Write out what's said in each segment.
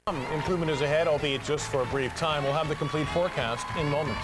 Improvement is ahead, albeit just for a brief time. We'll have the complete forecast in moments.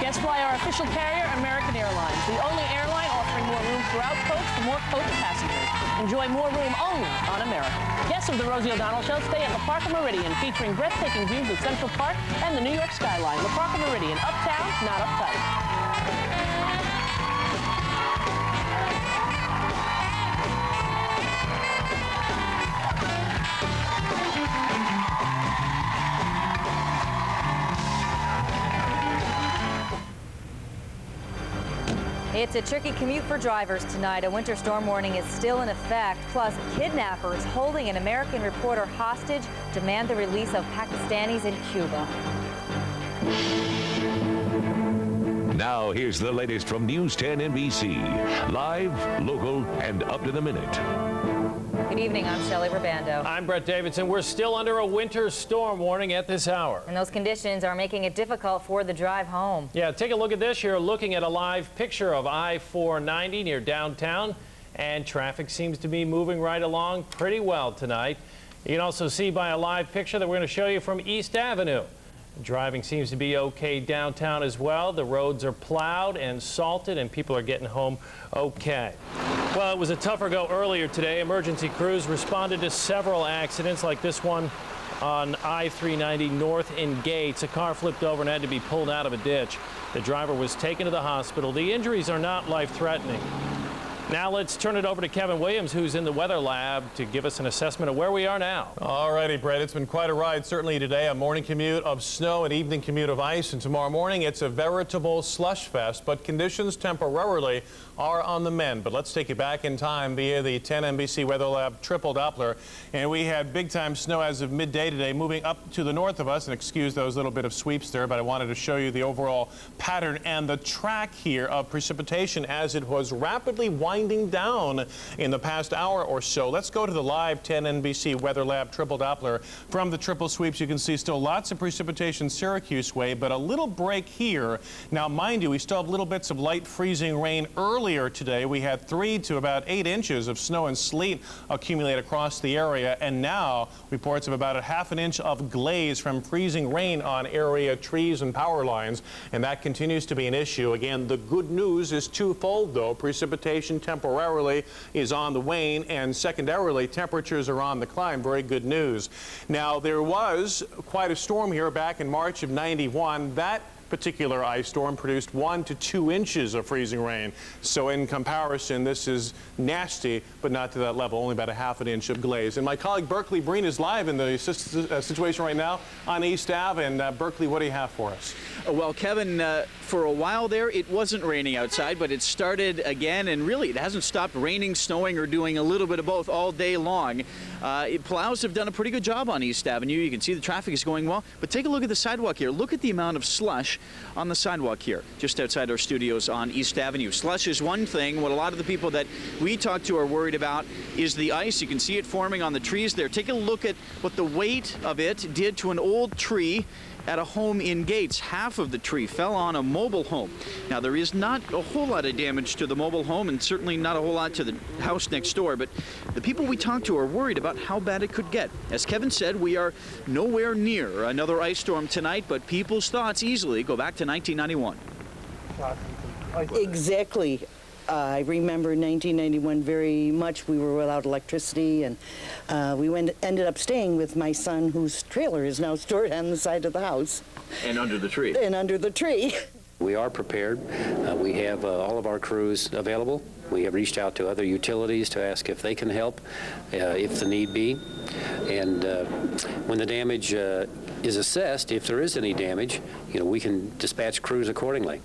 Guests fly our official carrier, American Airlines, the only airline offering more room throughout coach for more coach passengers. Enjoy more room only on American. Guests of the Rosie O'Donnell Show stay at La Parker Meridian, featuring breathtaking views of Central Park and the New York skyline. La Parker Meridian, uptown, not uptight. It's a tricky commute for drivers tonight. A winter storm warning is still in effect. Plus, kidnappers holding an American reporter hostage demand the release of Pakistanis in Cuba. Now, here's the latest from News 10 NBC. Live, local, and up to the minute. Good evening, I'm Shelley Rabando. I'm Brett Davidson. We're still under a winter storm warning at this hour. And those conditions are making it difficult for the drive home. Yeah, take a look at this. You're looking at a live picture of I-490 near downtown, and traffic seems to be moving right along pretty well tonight. You can also see by a live picture that we're going to show you from East Avenue. Driving seems to be okay downtown as well. The roads are plowed and salted, and people are getting home okay. Well, it was a tougher go earlier today. Emergency crews responded to several accidents like this one on I-390 north in Gates. A car flipped over and had to be pulled out of a ditch. The driver was taken to the hospital. The injuries are not life-threatening. Now let's turn it over to Kevin Williams, who's in the weather lab, to give us an assessment of where we are now. All righty, Brett. It's been quite a ride. Certainly today, a morning commute of snow, an evening commute of ice, and tomorrow morning it's a veritable slush fest. But conditions temporarily are on the mend. But let's take you back in time via the 10 NBC Weather Lab triple Doppler. And we had big-time snow as of midday today, moving up to the north of us. And excuse those little bit of sweeps there, but I wanted to show you the overall pattern and the track here of precipitation as it was rapidly winding down in the past hour or so. Let's go to the live 10 NBC Weather Lab triple Doppler. From the triple sweeps, you can see still lots of precipitation Syracuse way, but a little break here. Now, mind you, we still have little bits of light freezing rain earlier today. We had 3 to about 8 inches of snow and sleet accumulate across the area, and now reports of about a ½ an inch of glaze from freezing rain on area trees and power lines, and that continues to be an issue. Again, the good news is twofold, though. Precipitation temporarily is on the wane, and secondarily, temperatures are on the climb. Very good news. Now, there was quite a storm here back in March of '91. That particular ice storm produced 1 to 2 inches of freezing rain. So in comparison, this is nasty, but not to that level, only about a ½ an inch of glaze. And my colleague Berkeley Breen is live in the situation right now on East Ave. And Berkeley, what do you have for us? Well, Kevin, for a while there, it wasn't raining outside, but it started again, and really it hasn't stopped raining, snowing, or doing a little bit of both all day long. Plows have done a pretty good job on East Avenue. You can see the traffic is going well, but take a look at the sidewalk here. Look at the amount of slush on the sidewalk here, just outside our studios on East Avenue. Slush is one thing. What a lot of the people that we talk to are worried about is the ice. You can see it forming on the trees there. Take a look at what the weight of it did to an old tree at a home in Gates. Half of the tree fell on a mobile home. Now, there is not a whole lot of damage to the mobile home, and certainly not a whole lot to the house next door, but the people we talk to are worried about how bad it could get. As Kevin said, we are nowhere near another ice storm tonight, but people's thoughts easily go back to 1991. Exactly. I remember 1991 very much. We were without electricity, and we ended up staying with my son, whose trailer is now stored on the side of the house. And under the tree. And under the tree. We are prepared. We have all of our crews available. We have reached out to other utilities to ask if they can help, if the need be. And when the damage is assessed, if there is any damage, we can dispatch crews accordingly.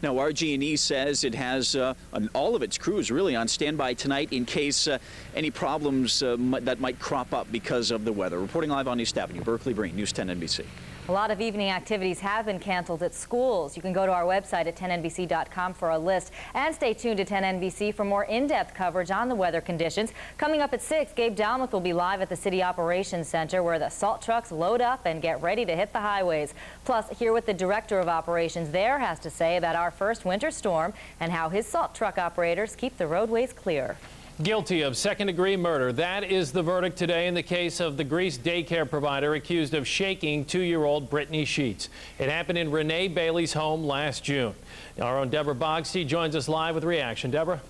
Now, RG&E says it has all of its crews really on standby tonight in case any problems that might crop up because of the weather. Reporting live on East Avenue, Berkeley Breen, News 10 NBC. A lot of evening activities have been canceled at schools. You can go to our website at 10NBC.com for a list, and stay tuned to 10NBC for more in-depth coverage on the weather conditions. Coming up at 6, Gabe Dalmuth will be live at the City Operations Center, where the salt trucks load up and get ready to hit the highways. Plus, hear what the Director of Operations there has to say about our first winter storm and how his salt truck operators keep the roadways clear. Guilty of second-degree murder. That is the verdict today in the case of the Greece daycare provider accused of shaking 2-year-old Brittany Sheets. It happened in Renee Bailey's home last June. Our own Deborah Bogsty joins us live with reaction. Deborah?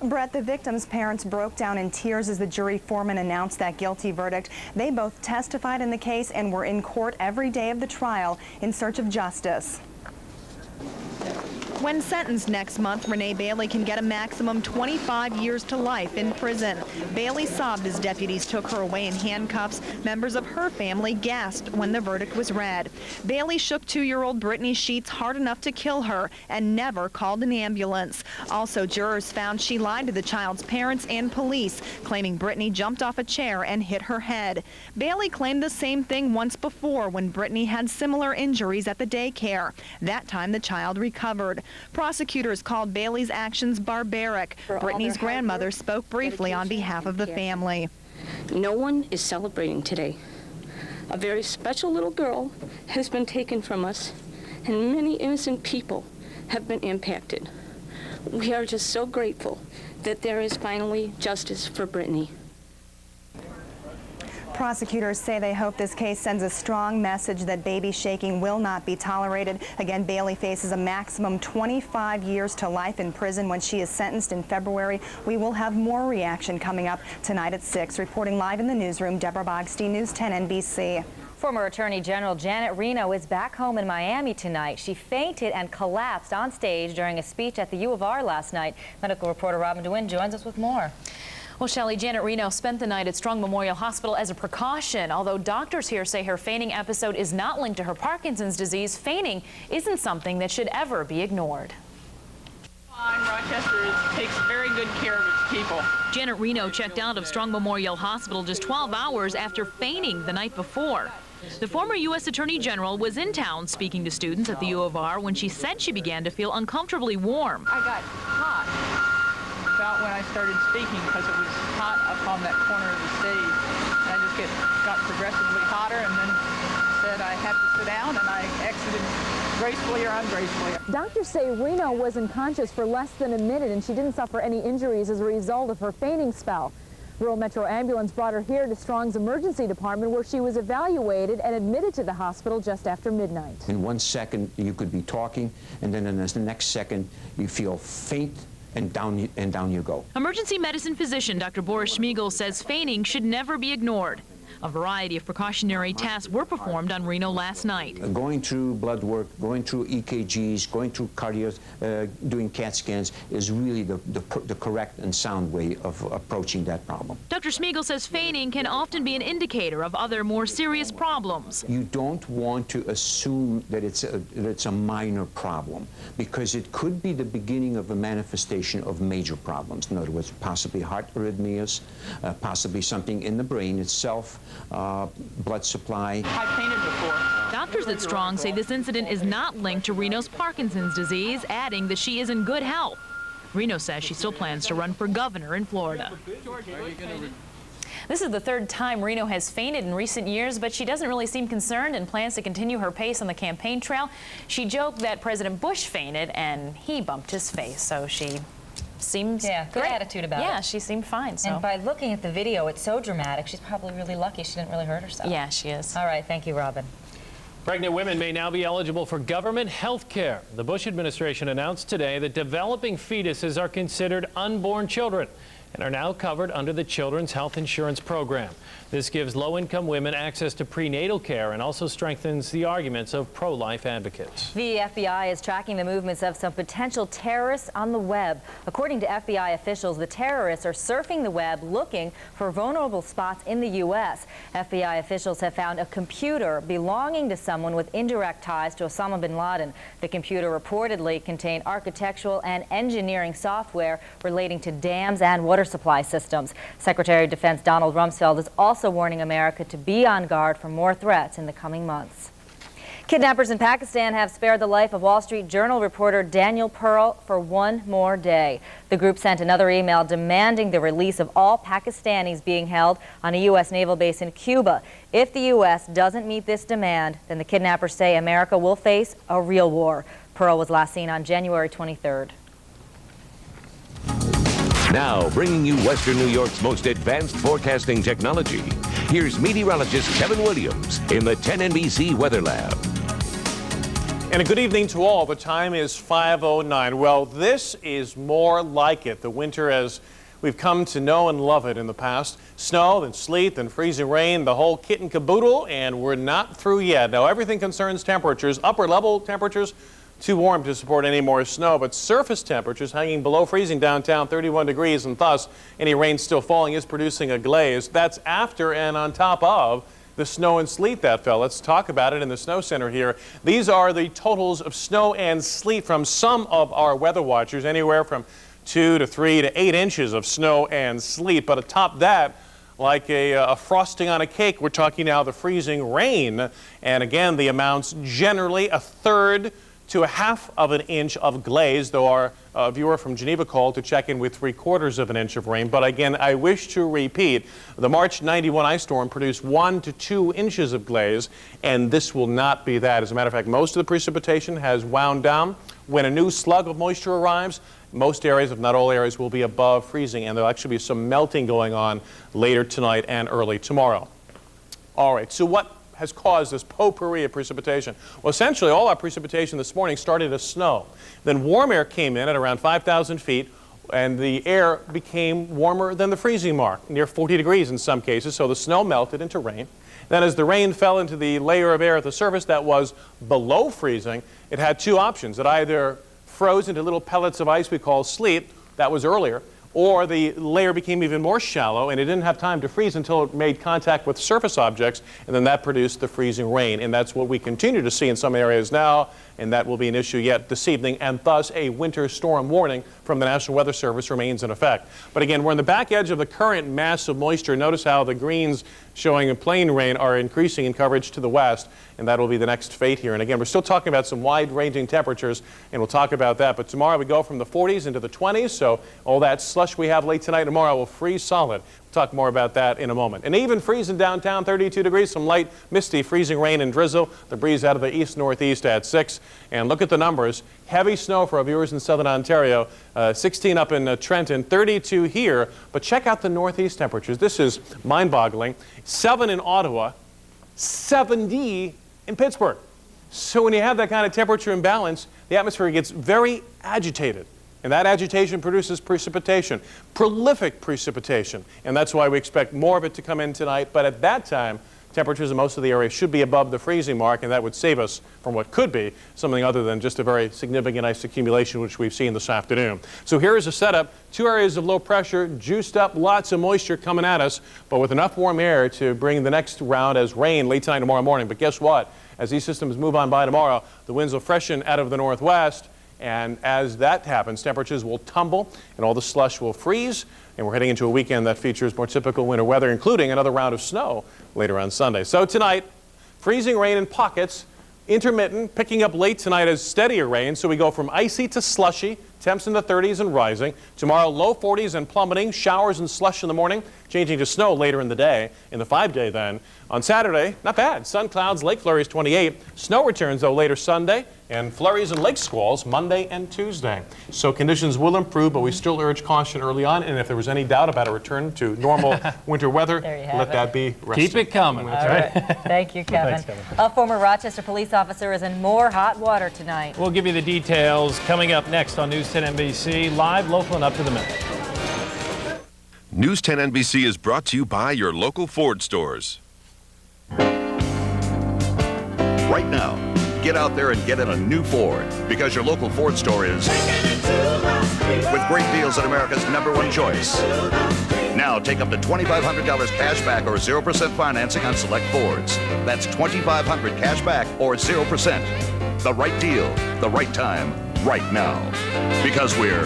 Brett, the victim's parents broke down in tears as the jury foreman announced that guilty verdict. They both testified in the case and were in court every day of the trial in search of justice. When sentenced next month, Renee Bailey can get a maximum 25 years to life in prison. Bailey sobbed as deputies took her away in handcuffs. Members of her family gasped when the verdict was read. Bailey shook 2-year-old Brittany Sheets hard enough to kill her and never called an ambulance. Also, jurors found she lied to the child's parents and police, claiming Brittany jumped off a chair and hit her head. Bailey claimed the same thing once before when Brittany had similar injuries at the daycare. That time, the child recovered. Prosecutors called Bailey's actions barbaric. Brittany's grandmother spoke briefly on behalf of the family. No one is celebrating today. A very special little girl has been taken from us, and many innocent people have been impacted. We are just so grateful that there is finally justice for Brittany. Prosecutors say they hope this case sends a strong message that baby shaking will not be tolerated. Again, Bailey faces a maximum 25 years to life in prison when she is sentenced in February. We will have more reaction coming up tonight at 6. Reporting live in the newsroom, Deborah Bogsty, News 10 NBC. Former Attorney General Janet Reno is back home in Miami tonight. She fainted and collapsed on stage during a speech at the U of R last night. Medical reporter Robin DeWin joins us with more. Well, Shelley, Janet Reno spent the night at Strong Memorial Hospital as a precaution. Although doctors here say her fainting episode is not linked to her Parkinson's disease, fainting isn't something that should ever be ignored. Rochester takes very good care of its people. Janet Reno checked out of Strong Memorial Hospital just 12 hours after fainting the night before. The former U.S. Attorney General was in town speaking to students at the U of R when she said she began to feel uncomfortably warm. I got hot about when I started speaking because it was hot up on that corner of the stage. And I just got progressively hotter and then said I had to sit down, and I exited gracefully or ungracefully. Doctors say Reno was unconscious for less than a minute and she didn't suffer any injuries as a result of her fainting spell. Rural Metro Ambulance brought her here to Strong's emergency department, where she was evaluated and admitted to the hospital just after midnight. In 1 second you could be talking, and then in the next second you feel faint, and down you go. Emergency medicine physician Dr. Boris Schmiegel says fainting should never be ignored. A variety of precautionary tests were performed on Reno last night. Going through blood work, going through EKGs, going through cardio, doing CAT scans is really the correct and sound way of approaching that problem. Dr. Schmiegel says fainting can often be an indicator of other more serious problems. You don't want to assume that it's a minor problem, because it could be the beginning of a manifestation of major problems. In other words, possibly heart arrhythmias, possibly something in the brain itself, blood supply. I fainted before. Doctors at Strong say this incident is not linked to Reno's Parkinson's disease, adding that she is in good health. Reno says she still plans to run for governor in Florida. This is the third time Reno has fainted in recent years, but she doesn't really seem concerned and plans to continue her pace on the campaign trail. She joked that President Bush fainted and he bumped his face, so she seems good great. attitude about it. Yeah, she seemed fine. So. And by looking at the video, it's so dramatic. She's probably really lucky she didn't really hurt herself. Yeah, she is. All right, thank you, Robin. Pregnant women may now be eligible for government health care. The Bush administration announced today that developing fetuses are considered unborn children and are now covered under the Children's Health Insurance Program. This gives low-income women access to prenatal care and also strengthens the arguments of pro-life advocates. The FBI is tracking the movements of some potential terrorists on the web. According to FBI officials, the terrorists are surfing the web looking for vulnerable spots in the U.S. FBI officials have found a computer belonging to someone with indirect ties to Osama bin Laden. The computer reportedly contained architectural and engineering software relating to dams and water supply systems. Secretary of Defense Donald Rumsfeld is also warning America to be on guard for more threats in the coming months. Kidnappers in Pakistan have spared the life of Wall Street Journal reporter Daniel Pearl for one more day. The group sent another email demanding the release of all Pakistanis being held on a U.S. naval base in Cuba. If the U.S. doesn't meet this demand, then the kidnappers say America will face a real war. Pearl was last seen on January 23rd. Now, bringing you Western New York's most advanced forecasting technology, here's meteorologist Kevin Williams in the 10 NBC Weather Lab. And a good evening to all. The time is 5:09. Well, this is more like it. The winter as we've come to know and love it in the past. Snow, then sleet, then freezing rain, the whole kit and caboodle, and we're not through yet. Now, everything concerns temperatures. Upper level temperatures, too warm to support any more snow, but surface temperatures hanging below freezing downtown, 31 degrees, and thus any rain still falling is producing a glaze. That's after and on top of the snow and sleet that fell. Let's talk about it in the Snow Center here. These are the totals of snow and sleet from some of our weather watchers, anywhere from 2 to 3 to 8 inches of snow and sleet. But atop that, like a frosting on a cake, we're talking now the freezing rain. And again, the amounts generally a third to a half of an inch of glaze, though our viewer from Geneva called to check in with 3/4 of an inch of rain. But again, I wish to repeat, the March 91 ice storm produced 1 to 2 inches of glaze, and this will not be that. As a matter of fact, most of the precipitation has wound down. When a new slug of moisture arrives, most areas, if not all areas, will be above freezing, and there'll actually be some melting going on later tonight and early tomorrow. All right, so what has caused this potpourri of precipitation? Well, essentially, all our precipitation this morning started as snow. Then warm air came in at around 5,000 feet, and the air became warmer than the freezing mark, near 40 degrees in some cases, so the snow melted into rain. Then as the rain fell into the layer of air at the surface that was below freezing, it had two options. It either froze into little pellets of ice we call sleet, that was earlier, or the layer became even more shallow and it didn't have time to freeze until it made contact with surface objects, and then that produced the freezing rain. And that's what we continue to see in some areas now, and that will be an issue yet this evening, and thus a winter storm warning from the National Weather Service remains in effect. But again, we're on the back edge of the current mass of moisture. Notice how the greens showing plain rain are increasing in coverage to the west, and that will be the next fate here. And again, we're still talking about some wide-ranging temperatures, and we'll talk about that. But tomorrow we go from the 40s into the 20s, so all that slush we have late tonight and tomorrow will freeze solid. We'll talk more about that in a moment. And even freezing downtown, 32 degrees, some light, misty, freezing rain and drizzle. The breeze out of the east-northeast at 6. And look at the numbers. Heavy snow for our viewers in southern Ontario. 16 up in Trenton, 32 here. But check out the northeast temperatures. This is mind-boggling. 7 in Ottawa, 70 in Pittsburgh. So when you have that kind of temperature imbalance, the atmosphere gets very agitated. And that agitation produces precipitation, prolific precipitation. And that's why we expect more of it to come in tonight. But at that time, temperatures in most of the area should be above the freezing mark, and that would save us from what could be something other than just a very significant ice accumulation, which we've seen this afternoon. So here is a setup. 2 areas of low pressure, juiced up, lots of moisture coming at us, but with enough warm air to bring the next round as rain late tonight tomorrow morning. But guess what? As these systems move on by tomorrow, the winds will freshen out of the northwest. And as that happens, temperatures will tumble and all the slush will freeze. And we're heading into a weekend that features more typical winter weather, including another round of snow later on Sunday. So tonight, freezing rain in pockets, intermittent, picking up late tonight as steadier rain. So we go from icy to slushy, temps in the 30s and rising. Tomorrow, low 40s and plummeting, showers and slush in the morning, changing to snow later in the day, in the 5-day then. On Saturday, not bad. Sun clouds, lake flurries 28. Snow returns, though, later Sunday, and flurries and lake squalls Monday and Tuesday. So conditions will improve, but we still urge caution early on. And if there was any doubt about a return to normal winter weather, let that be rested. Keep it coming. That's right. Thank you, Kevin. Thanks, Kevin. A former Rochester police officer is in more hot water tonight. We'll give you the details coming up next on News 10 NBC, live, local, and up to the minute. News 10 NBC is brought to you by your local Ford stores. Right now, get out there and get in a new Ford, because your local Ford store is with great deals at America's #1 choice. Now take up to $2,500 cash back or 0% financing on select Fords. That's $2,500 cash back or 0%. The right deal, the right time, right now. Because we're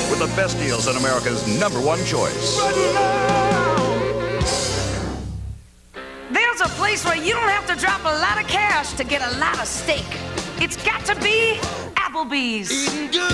with the best deals on America's #1 choice. There's a place where you don't have to drop a lot of cash to get a lot of steak. It's got to be Applebee's. Eating good.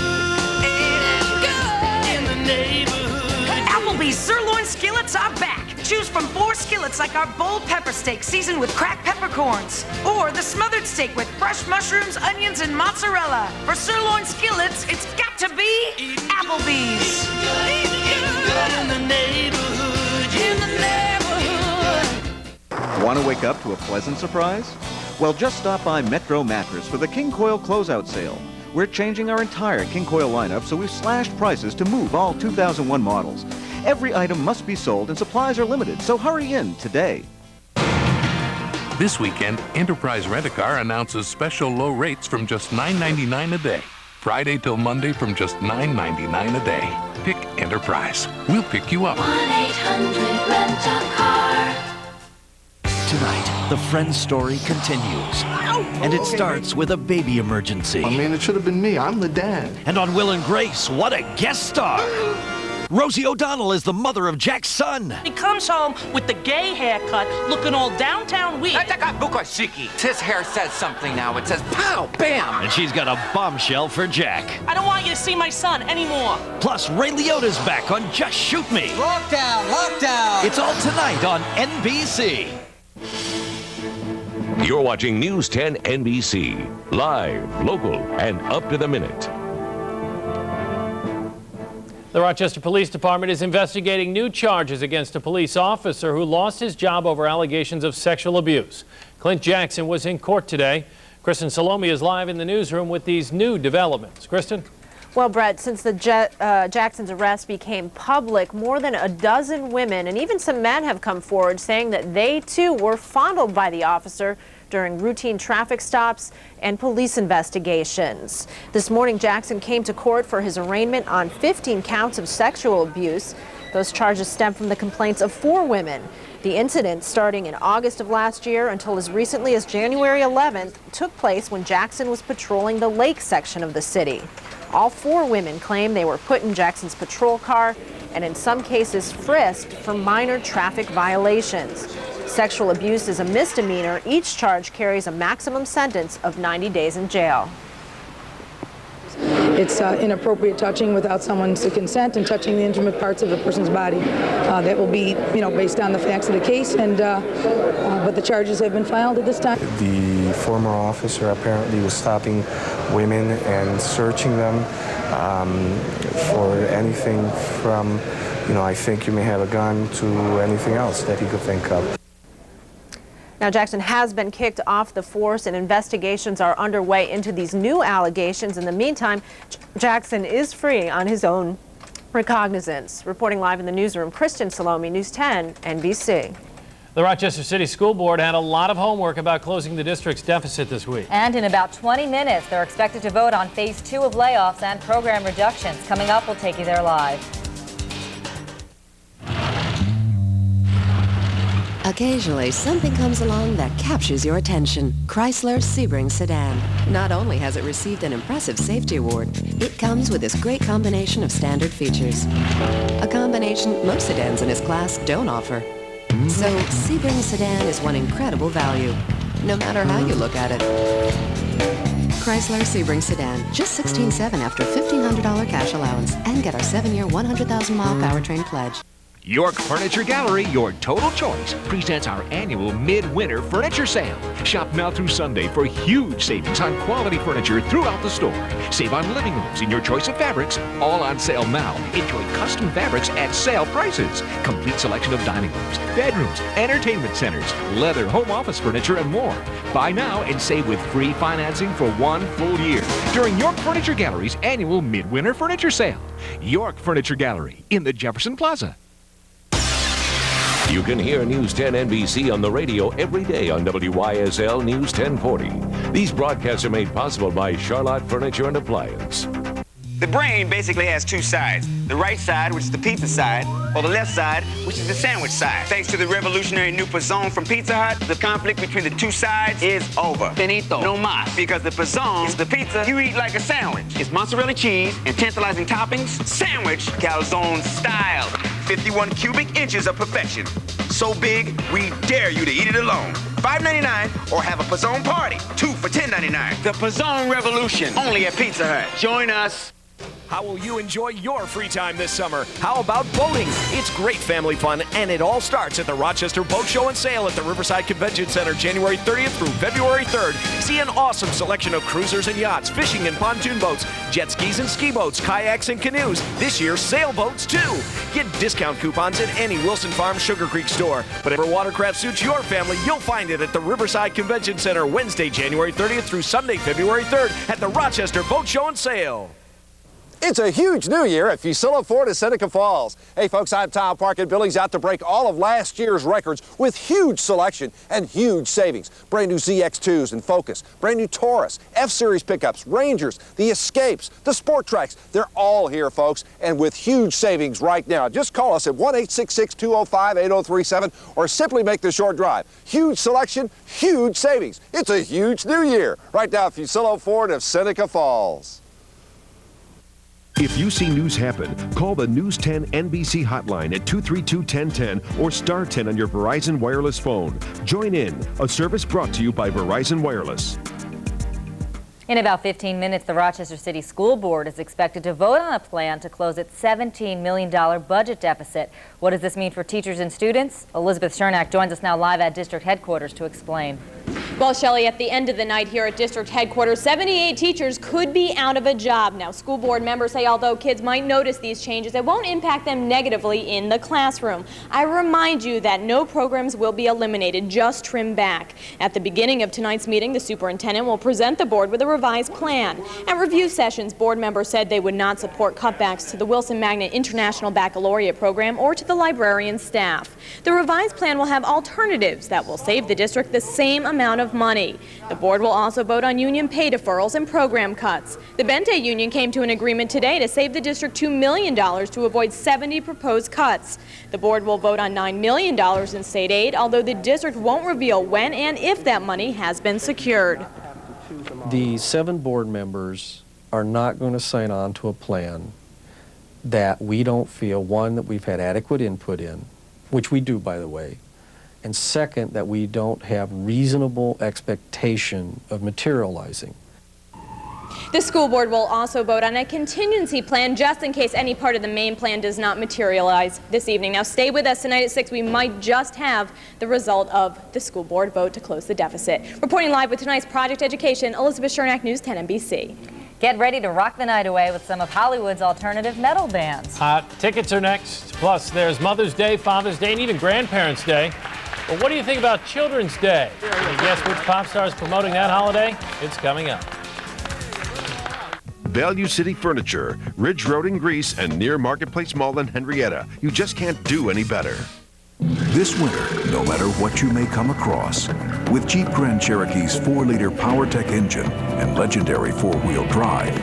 Eating good. In the neighborhood. Applebee's sirloin skillets are back. Choose from 4 skillets like our bold pepper steak seasoned with cracked peppercorns. Or the smothered steak with fresh mushrooms, onions, and mozzarella. For sirloin skillets, it's got to be Applebee's. Eating good. In the neighborhood. In the neighborhood. Want to wake up to a pleasant surprise? Well, just stop by Metro Mattress for the King Coil closeout sale. We're changing our entire King Coil lineup, so we've slashed prices to move all 2001 models. Every item must be sold and supplies are limited, so hurry in today. This weekend, Enterprise Rent-A-Car announces special low rates from just $9.99 a day. Friday till Monday from just $9.99 a day. Pick Enterprise. We'll pick you up. 1-800-RENT-A-CAR. Tonight, the Friends story continues. And it starts with a baby emergency. I mean, it should have been me. I'm the dad. And on Will and Grace, what a guest star! Rosie O'Donnell is the mother of Jack's son. He comes home with the gay haircut, looking all downtown weird. His hair says something now. It says pow, bam. And she's got a bombshell for Jack. I don't want you to see my son anymore. Plus, Ray Liotta's back on Just Shoot Me. Lockdown, lockdown. It's all tonight on NBC. You're watching News 10 NBC. Live, local, and up to the minute. The Rochester Police Department is investigating new charges against a police officer who lost his job over allegations of sexual abuse. Clint Jackson was in court today. Kristen Salome is live in the newsroom with these new developments. Kristen? Well, Brett, since the Jackson's arrest became public, more than a dozen women and even some men have come forward saying that they, too, were fondled by the officer during routine traffic stops and police investigations. This morning, Jackson came to court for his arraignment on 15 counts of sexual abuse. Those charges stem from the complaints of 4 women. The incident, starting in August of last year until as recently as January 11th, took place when Jackson was patrolling the lake section of the city. All 4 women claim they were put in Jackson's patrol car and in some cases frisked for minor traffic violations. Sexual abuse is a misdemeanor. Each charge carries a maximum sentence of 90 days in jail. It's inappropriate touching without someone's consent and touching the intimate parts of a person's body. That will be, based on the facts of the case, and but the charges have been filed at this time. The former officer apparently was stopping women and searching them for anything from, I think you may have a gun to anything else that he could think of. Now, Jackson has been kicked off the force and investigations are underway into these new allegations. In the meantime, Jackson is free on his own recognizance. Reporting live in the newsroom, Kristen Salome, News 10, NBC. The Rochester City School Board had a lot of homework about closing the district's deficit this week. And in about 20 minutes, they're expected to vote on phase 2 of layoffs and program reductions. Coming up, we'll take you there live. Occasionally, something comes along that captures your attention. Chrysler Sebring sedan. Not only has it received an impressive safety award, it comes with this great combination of standard features. A combination most sedans in its class don't offer. So, Sebring sedan is one incredible value, no matter how you look at it. Chrysler Sebring sedan, just $16,700 after $1,500 cash allowance, and get our 7-year, 100,000-mile powertrain pledge. York Furniture Gallery, your total choice, presents our annual Midwinter Furniture Sale. Shop now through Sunday for huge savings on quality furniture throughout the store. Save on living rooms in your choice of fabrics, all on sale now. Enjoy custom fabrics at sale prices. Complete selection of dining rooms, bedrooms, entertainment centers, leather home office furniture, and more. Buy now and save with free financing for 1 full year during York Furniture Gallery's annual Midwinter Furniture Sale. York Furniture Gallery in the Jefferson Plaza. You can hear News 10 NBC on the radio every day on WYSL News 1040. These broadcasts are made possible by Charlotte Furniture and Appliance. The brain basically has 2 sides. The right side, which is the pizza side, or the left side, which is the sandwich side. Thanks to the revolutionary new Pizzone from Pizza Hut, the conflict between the 2 sides is over. Finito. No mas. Because the Pizzone is the pizza you eat like a sandwich. It's mozzarella cheese and tantalizing toppings. Sandwich, calzone style. 51 cubic inches of perfection. So big, we dare you to eat it alone. $5.99 or have a Pizzone party. 2 for $10.99. The Pizzone Revolution, only at Pizza Hut. Join us. How will you enjoy your free time this summer? How about boating? It's great family fun, and it all starts at the Rochester Boat Show and Sale at the Riverside Convention Center, January 30th through February 3rd. See an awesome selection of cruisers and yachts, fishing and pontoon boats, jet skis and ski boats, kayaks and canoes. This year, sailboats too. Get discount coupons at any Wilson Farms Sugar Creek store. Whatever watercraft suits your family, you'll find it at the Riverside Convention Center, Wednesday, January 30th through Sunday, February 3rd at the Rochester Boat Show and Sale. It's a huge new year at Fusillo Ford of Seneca Falls. Hey folks, I'm Tom Park, and Billy's out to break all of last year's records with huge selection and huge savings. Brand new ZX2s and Focus, brand new Taurus, F-Series pickups, Rangers, the Escapes, the Sport Tracks. They're all here, folks, and with huge savings right now. Just call us at 1-866-205-8037 or simply make the short drive. Huge selection, huge savings. It's a huge new year right now at Fusillo Ford of Seneca Falls. If you see news happen, call the News 10 NBC hotline at 232-1010 or star 10 on your Verizon wireless phone. Join in, a service brought to you by Verizon Wireless. In about 15 minutes, the Rochester City School Board is expected to vote on a plan to close its $17 million budget deficit. What does this mean for teachers and students? Elizabeth Chernak joins us now live at district headquarters to explain. Well, Shelley, at the end of the night here at district headquarters, 78 teachers could be out of a job. Now, school board members say although kids might notice these changes, it won't impact them negatively in the classroom. I remind you that no programs will be eliminated, just trimmed back. At the beginning of tonight's meeting, the superintendent will present the board with a revised plan. At review sessions, board members said they would not support cutbacks to the Wilson Magnet International Baccalaureate program or to the librarian staff. The revised plan will have alternatives that will save the district the same amount of money. The board will also vote on union pay deferrals and program cuts. The Bente union came to an agreement today to save the district $2 million to avoid 70 proposed cuts. The board will vote on $9 million in state aid, although the district won't reveal when and if that money has been secured. The 7 board members are not going to sign on to a plan that we don't feel, one, that we've had adequate input in, which we do, by the way, and second, that we don't have reasonable expectation of materializing. The school board will also vote on a contingency plan just in case any part of the main plan does not materialize this evening. Now stay with us tonight at 6. We might just have the result of the school board vote to close the deficit. Reporting live with tonight's Project Education, Elizabeth Chernak, News 10 NBC. Get ready to rock the night away with some of Hollywood's alternative metal bands. Tickets are next. Plus, there's Mother's Day, Father's Day, and even Grandparents' Day. But what do you think about Children's Day? Can you guess which pop star is promoting that holiday? It's coming up. Value City Furniture, Ridge Road in Greece, and near Marketplace Mall in Henrietta. You just can't do any better. This winter, no matter what you may come across, with Jeep Grand Cherokee's 4-liter PowerTech engine and legendary 4-wheel drive,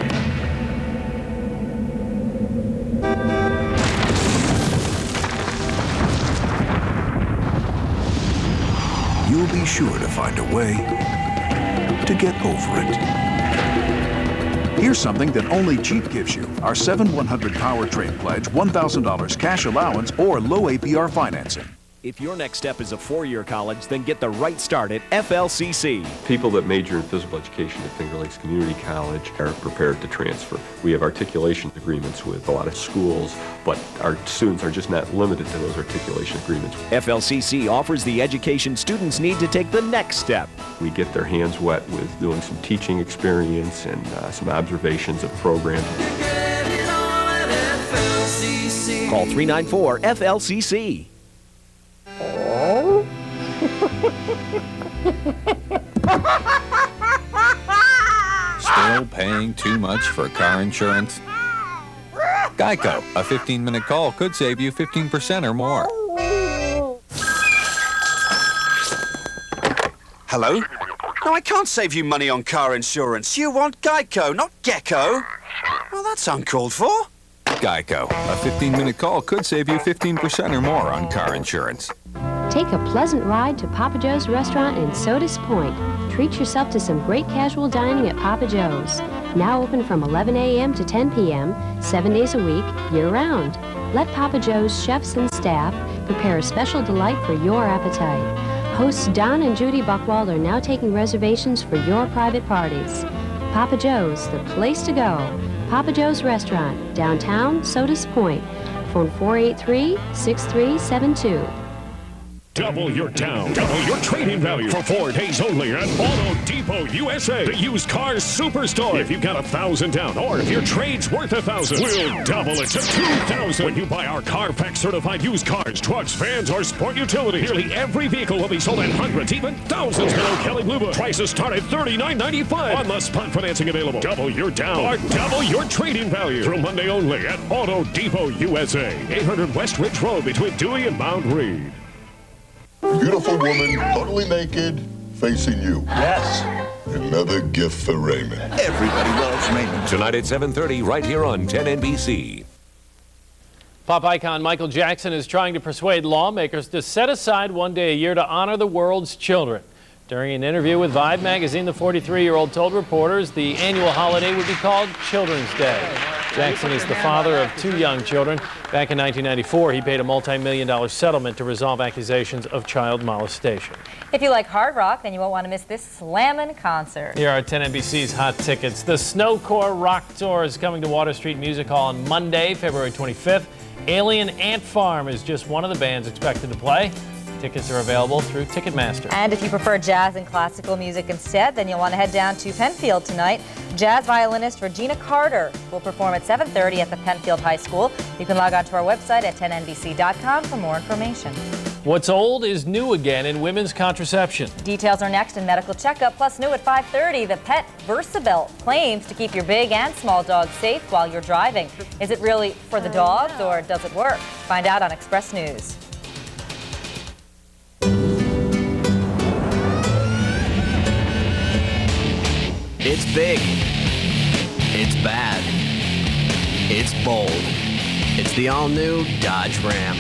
you'll be sure to find a way to get over it. Here's something that only Jeep gives you. Our 7-100 powertrain pledge, $1,000 cash allowance, or low APR financing. If your next step is a 4-year college, then get the right start at FLCC. People that major in physical education at Finger Lakes Community College are prepared to transfer. We have articulation agreements with a lot of schools, but our students are just not limited to those articulation agreements. FLCC offers the education students need to take the next step. We get their hands wet with doing some teaching experience and some observations of programs. Call 394-FLCC. Still paying too much for car insurance? Geico, a 15-minute call could save you 15% or more. Hello? No, I can't save you money on car insurance. You want Geico, not Gecko. Well, that's uncalled for. Geico, a 15-minute call could save you 15% or more on car insurance. Take a pleasant ride to Papa Joe's restaurant in Sodus Point. Treat yourself to some great casual dining at Papa Joe's. Now open from 11 a.m. to 10 p.m., 7 days a week, year-round. Let Papa Joe's chefs and staff prepare a special delight for your appetite. Hosts Don and Judy Buchwald are now taking reservations for your private parties. Papa Joe's, the place to go. Papa Joe's Restaurant, downtown, Sodus Point. Phone 483-6372. Double your down, double your trading value for 4 days only at Auto Depot USA, the used cars superstore. If you've got 1,000 down, or if your trade's worth 1,000, we'll double it to 2,000 when you buy our Carfax certified used cars, trucks, vans, or sport utilities. Nearly every vehicle will be sold at hundreds, even thousands below Kelley Blue Book. Prices start at $39.95 on the spot financing available. Double your down or double your trading value through Monday only at Auto Depot USA, 800 West Ridge Road between Dewey and Mount Reed. Beautiful woman, totally naked, facing you. Yes. Another gift for Raymond. Everybody loves Raymond. Tonight at 7:30, right here on 10 NBC. Pop icon Michael Jackson is trying to persuade lawmakers to set aside one day a year to honor the world's children. During an interview with Vibe magazine, the 43-year-old told reporters the annual holiday would be called Children's Day. Jackson is the father of 2 young children. Back in 1994, he paid a multi-million-dollar settlement to resolve accusations of child molestation. If you like hard rock, then you won't want to miss this slammin' concert. Here are 10 NBC's hot tickets. The Snowcore Rock Tour is coming to Water Street Music Hall on Monday, February 25th. Alien Ant Farm is just one of the bands expected to play. Tickets are available through Ticketmaster. And if you prefer jazz and classical music instead, then you'll want to head down to Penfield tonight. Jazz violinist Regina Carter will perform at 7:30 at the Penfield High School. You can log on to our website at 10nbc.com for more information. What's old is new again in women's contraception. Details are next in Medical Checkup. Plus new at 5:30, the Pet Versabelt claims to keep your big and small dogs safe while you're driving. Is it really for the dogs or does it work? Find out on Express News. It's big. It's bad. It's bold. It's the all-new Dodge Ram.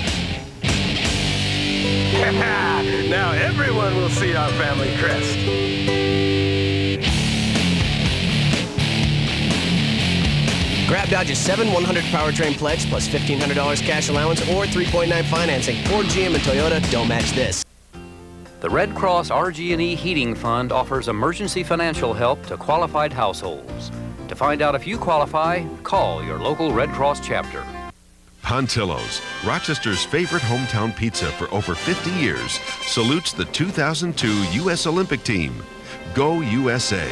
Now everyone will see our family crest. Grab Dodge's 7 100 powertrain pledge plus $1,500 cash allowance or 3.9 financing. Ford, GM, and Toyota don't match this. The Red Cross RG&E Heating Fund offers emergency financial help to qualified households. To find out if you qualify, call your local Red Cross chapter. Pontillo's, Rochester's favorite hometown pizza for over 50 years, salutes the 2002 U.S. Olympic team. Go USA.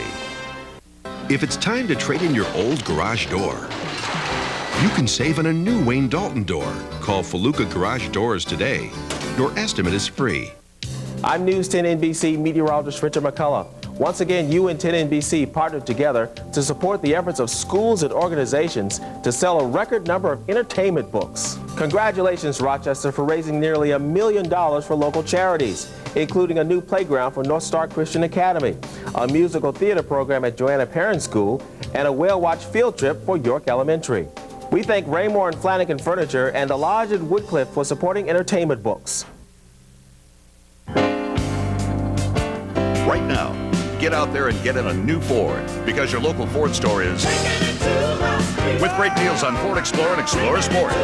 If it's time to trade in your old garage door, you can save on a new Wayne Dalton door. Call Feluca Garage Doors today. Your estimate is free. I'm News 10 NBC meteorologist Richard McCullough. Once again, you and 10 NBC partnered together to support the efforts of schools and organizations to sell a record number of entertainment books. Congratulations, Rochester, for raising nearly $1 million for local charities, including a new playground for North Star Christian Academy, a musical theater program at Joanna Perrin School, and a whale-watch field trip for York Elementary. We thank Raymore and Flanagan Furniture and the Lodge at Woodcliff for supporting entertainment books. Right now, get out there and get in a new Ford, because your local Ford store is with great deals on Ford Explorer and Explorer Sport.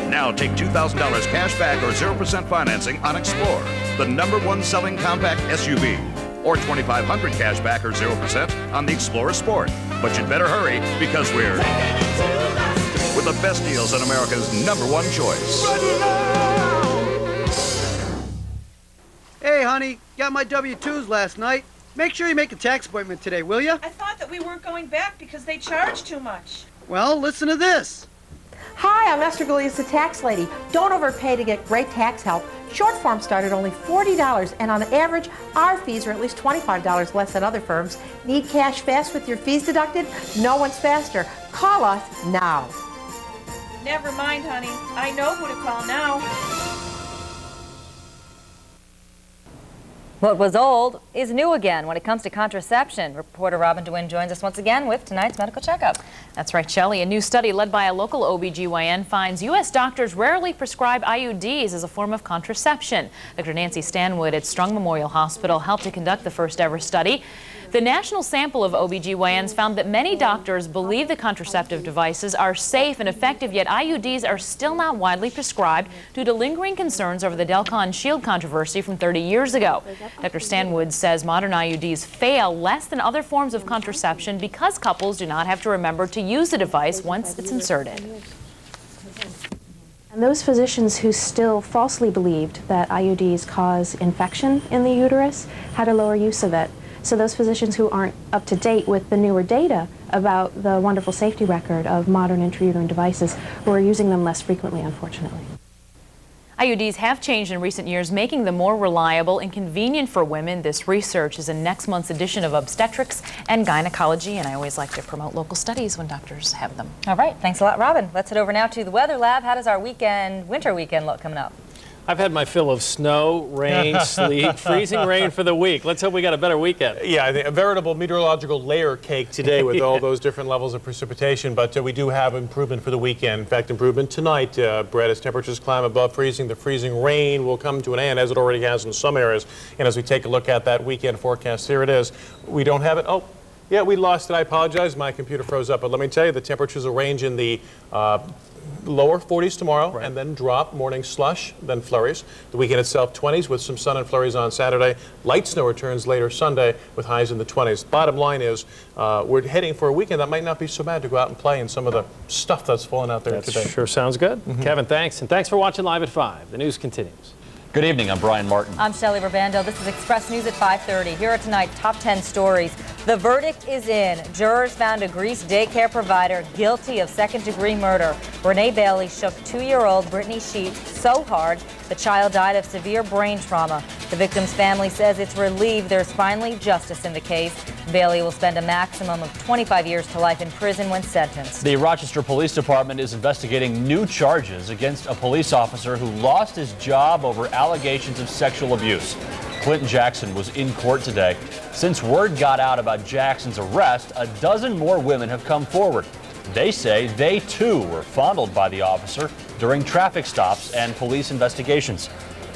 Now take $2,000 cash back or 0% financing on Explorer, the #1 selling compact SUV, or $2,500 cash back or 0% on the Explorer Sport. But you'd better hurry, because we're with the best deals on America's #1 choice. Hey, honey, got my W-2s last night. Make sure you make a tax appointment today, will you? I thought that we weren't going back because they charge too much. Well, listen to this. Hi, I'm Esther Gullius, the tax lady. Don't overpay to get great tax help. Short forms start at only $40, and on average, our fees are at least $25 less than other firms. Need cash fast with your fees deducted? No one's faster. Call us now. Never mind, honey. I know who to call now. What was old is new again when it comes to contraception. Reporter Robin DeWin joins us once again with tonight's medical checkup. That's right, Shelley. A new study led by a local OBGYN finds U.S. doctors rarely prescribe IUDs as a form of contraception. Dr. Nancy Stanwood at Strong Memorial Hospital helped to conduct the first ever study. The national sample of OBGYNs found that many doctors believe the contraceptive devices are safe and effective, yet IUDs are still not widely prescribed due to lingering concerns over the Delcon Shield controversy from 30 years ago. Dr. Stanwood says modern IUDs fail less than other forms of contraception because couples do not have to remember to use the device once it's inserted. And those physicians who still falsely believed that IUDs cause infection in the uterus had a lower use of it. So those physicians who aren't up to date with the newer data about the wonderful safety record of modern intrauterine devices who are using them less frequently, unfortunately. IUDs have changed in recent years, making them more reliable and convenient for women. This research is in next month's edition of Obstetrics and Gynecology, and I always like to promote local studies when doctors have them. All right, thanks a lot, Robin. Let's head over now to the Weather Lab. How does our winter weekend look coming up? I've had my fill of snow, rain, sleet, freezing rain for the week. Let's hope we got a better weekend. Yeah, I think a veritable meteorological layer cake today with all those different levels of precipitation, but we do have improvement for the weekend. In fact, improvement tonight, Brett, as temperatures climb above freezing. The freezing rain will come to an end, as it already has in some areas. And as we take a look at that weekend forecast, here it is. We don't have it. Oh, yeah, we lost it. I apologize. My computer froze up. But let me tell you, the temperatures will range in the lower 40s tomorrow, and then drop, morning slush, then flurries. The weekend itself, 20s with some sun and flurries on Saturday. Light snow returns later Sunday with highs in the 20s. Bottom line is we're heading for a weekend that might not be so bad to go out and play in some of the stuff that's falling out there today. Sure sounds good. Kevin, thanks. And thanks for watching Live at 5. The news continues. Good evening. I'm Brian Martin. I'm Shelley Rabando. This is Express News at 5:30. Here are tonight's top 10 stories. The verdict is in. Jurors found a Greece daycare provider guilty of second-degree murder. Renee Bailey shook 2-year-old Brittany Sheets so hard the child died of severe brain trauma. The victim's family says it's relieved there's finally justice in the case. Bailey will spend a maximum of 25 years to life in prison when sentenced. The Rochester Police Department is investigating new charges against a police officer who lost his job over allegations of sexual abuse. Clinton Jackson was in court today. Since word got out about Jackson's arrest, a dozen more women have come forward. They say they too were fondled by the officer during traffic stops and police investigations.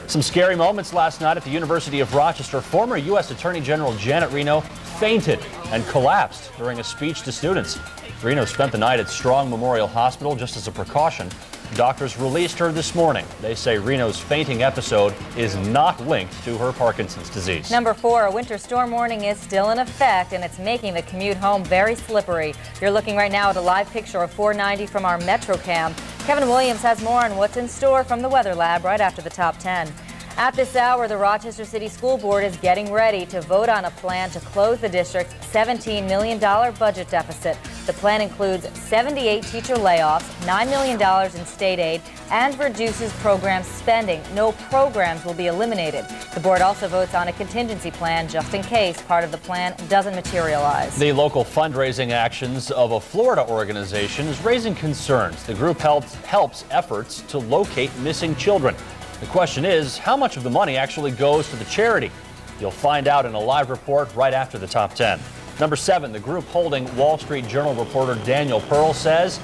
Some scary moments last night at the University of Rochester. Former U.S. Attorney General Janet Reno fainted and collapsed during a speech to students. Reno spent the night at Strong Memorial Hospital just as a precaution. Doctors released her this morning. They say Reno's fainting episode is not linked to her Parkinson's disease. Number 4, a winter storm warning is still in effect, and it's making the commute home very slippery. You're looking right now at a live picture of 490 from our MetroCam. Kevin Williams has more on what's in store from the Weather Lab right after the top 10. At this hour, the Rochester City School Board is getting ready to vote on a plan to close the district's $17 million budget deficit. The plan includes 78 teacher layoffs, $9 million in state aid, and reduces program spending. No programs will be eliminated. The board also votes on a contingency plan just in case part of the plan doesn't materialize. The local fundraising actions of a Florida organization is raising concerns. The group helps efforts to locate missing children. The question is, how much of the money actually goes to the charity? You'll find out in a live report right after the top 10. Number 7, the group holding Wall Street Journal reporter Daniel Pearl says,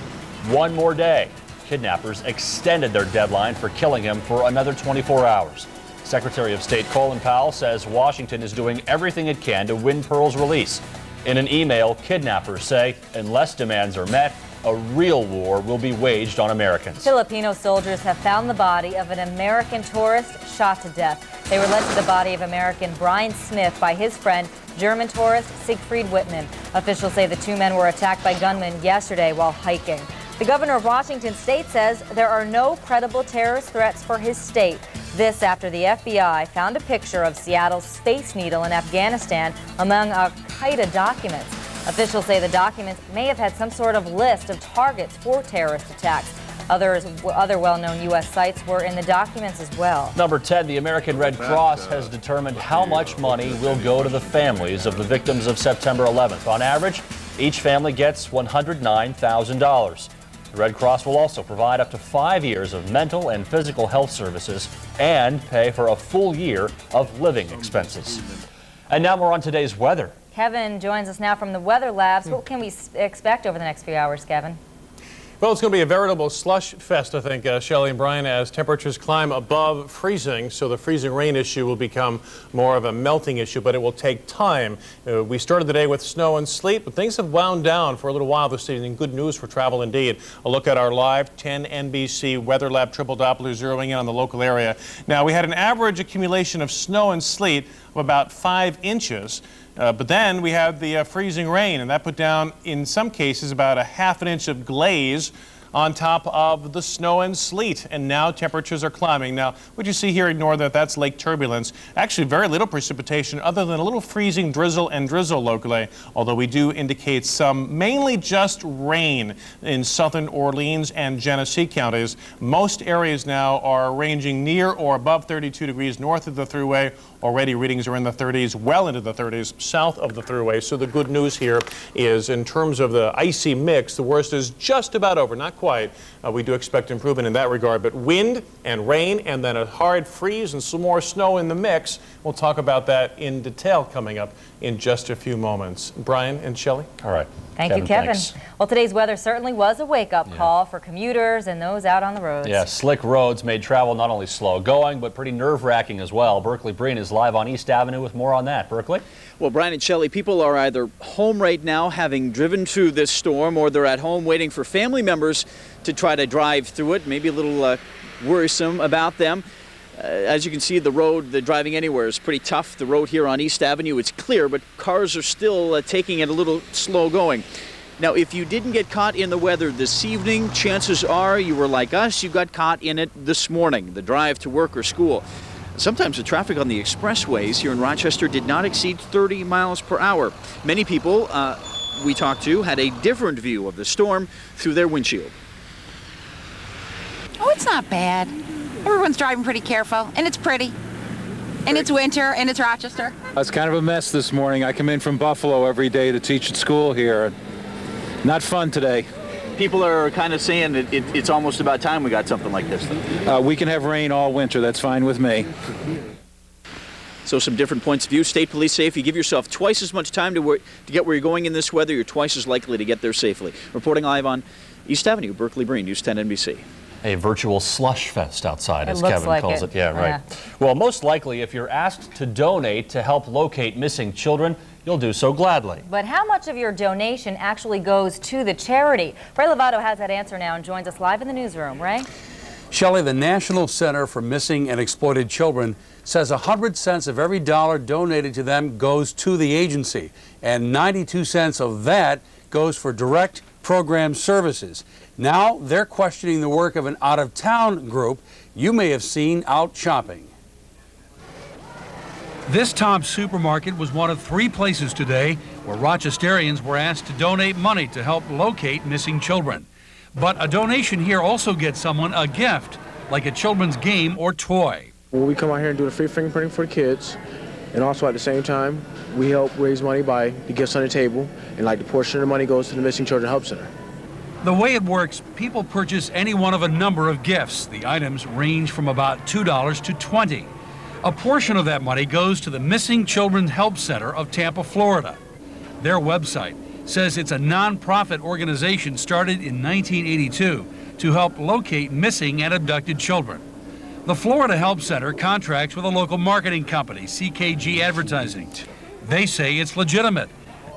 one more day. Kidnappers extended their deadline for killing him for another 24 hours. Secretary of State Colin Powell says Washington is doing everything it can to win Pearl's release. In an email, kidnappers say, unless demands are met, a real war will be waged on Americans. Filipino soldiers have found the body of an American tourist shot to death. They were led to the body of American Brian Smith by his friend, German tourist Siegfried Whitman. Officials say the two men were attacked by gunmen yesterday while hiking. The governor of Washington state says there are no credible terrorist threats for his state. This after the FBI found a picture of Seattle's Space Needle in Afghanistan among al-Qaeda documents. Officials say the documents may have had some sort of list of targets for terrorist attacks. Other well-known U.S. sites were in the documents as well. Number 10, the American Red Cross has determined how much money will go to the families of the victims of September 11th. On average, each family gets $109,000. The Red Cross will also provide up to 5 years of mental and physical health services and pay for a full year of living expenses. And now we're on today's weather. Kevin joins us now from the Weather Labs. What can we expect over the next few hours, Kevin? Well, it's going to be a veritable slush fest, I think, Shelley and Brian, as temperatures climb above freezing. So the freezing rain issue will become more of a melting issue, but it will take time. We started the day with snow and sleet, but things have wound down for a little while this evening. Good news for travel indeed. A look at our live 10 NBC Weather Lab triple Doppler zeroing in on the local area. Now, we had an average accumulation of snow and sleet of about 5 inches. But then we had the freezing rain, and that put down, in some cases, about a ½ inch of glaze on top of the snow and sleet, and now temperatures are climbing. Now, what you see here, ignore that, that's lake turbulence. Actually, very little precipitation other than a little freezing drizzle and drizzle locally, although we do indicate some mainly just rain in southern Orleans and Genesee counties. Most areas now are ranging near or above 32 degrees north of the thruway. Already readings are in the 30s, well into the 30s south of the thruway. So the good news here is, in terms of the icy mix, the worst is just about over, not quite. We do expect improvement in that regard, but wind and rain and then a hard freeze and some more snow in the mix. We'll talk about that in detail coming up in just a few moments. Brian and Shelley? All right. Thank you, Kevin. Thanks. Well, today's weather certainly was a wake-up call for commuters and those out on the roads. Yeah, slick roads made travel not only slow going, but pretty nerve-wracking as well. Berkeley Breen is live on East Avenue with more on that. Berkeley? Well, Brian and Shelley, people are either home right now having driven through this storm, or they're at home waiting for family members to try to drive through it. Maybe a little worrisome about them. As you can see, the road, the driving anywhere is pretty tough. The road here on East Avenue, it's clear, but cars are still taking it a little slow going. Now, if you didn't get caught in the weather this evening, chances are you were like us, you got caught in it this morning, the drive to work or school. Sometimes the traffic on the expressways here in Rochester did not exceed 30 miles per hour. Many people we talked to had a different view of the storm through their windshield. Oh, it's not bad. Everyone's driving pretty careful, and it's pretty. And it's winter, and it's Rochester. It's kind of a mess this morning. I come in from Buffalo every day to teach at school here. Not fun today. People are kind of saying that it's almost about time we got something like this, though. We can have rain all winter. That's fine with me. So some different points of view. State police say if you give yourself twice as much time to get where you're going in this weather, you're twice as likely to get there safely. Reporting live on East Avenue, Berkeley Breen, News 10 NBC. A virtual slush fest outside, as looks Kevin like calls it. Yeah, right. Well, most likely, if you're asked to donate to help locate missing children, you'll do so gladly. But how much of your donation actually goes to the charity? Ray Lovato has that answer now and joins us live in the newsroom. Ray? Shelley, the National Center for Missing and Exploited Children says 100 cents of every dollar donated to them goes to the agency, and 92 cents of that goes for direct program services. Now they're questioning the work of an out-of-town group you may have seen out shopping. This Tops supermarket was one of 3 places today where Rochesterians were asked to donate money to help locate missing children. But a donation here also gets someone a gift, like a children's game or toy. Well, we come out here and do the free fingerprinting for the kids, and also at the same time, we help raise money by the gifts on the table, and like the portion of the money goes to the Missing Children Help Center. The way it works, people purchase any one of a number of gifts. The items range from about $2 to $20. A portion of that money goes to the Missing Children's Help Center of Tampa, Florida. Their website says it's a nonprofit organization started in 1982 to help locate missing and abducted children. The Florida Help Center contracts with a local marketing company, CKG Advertising. They say it's legitimate,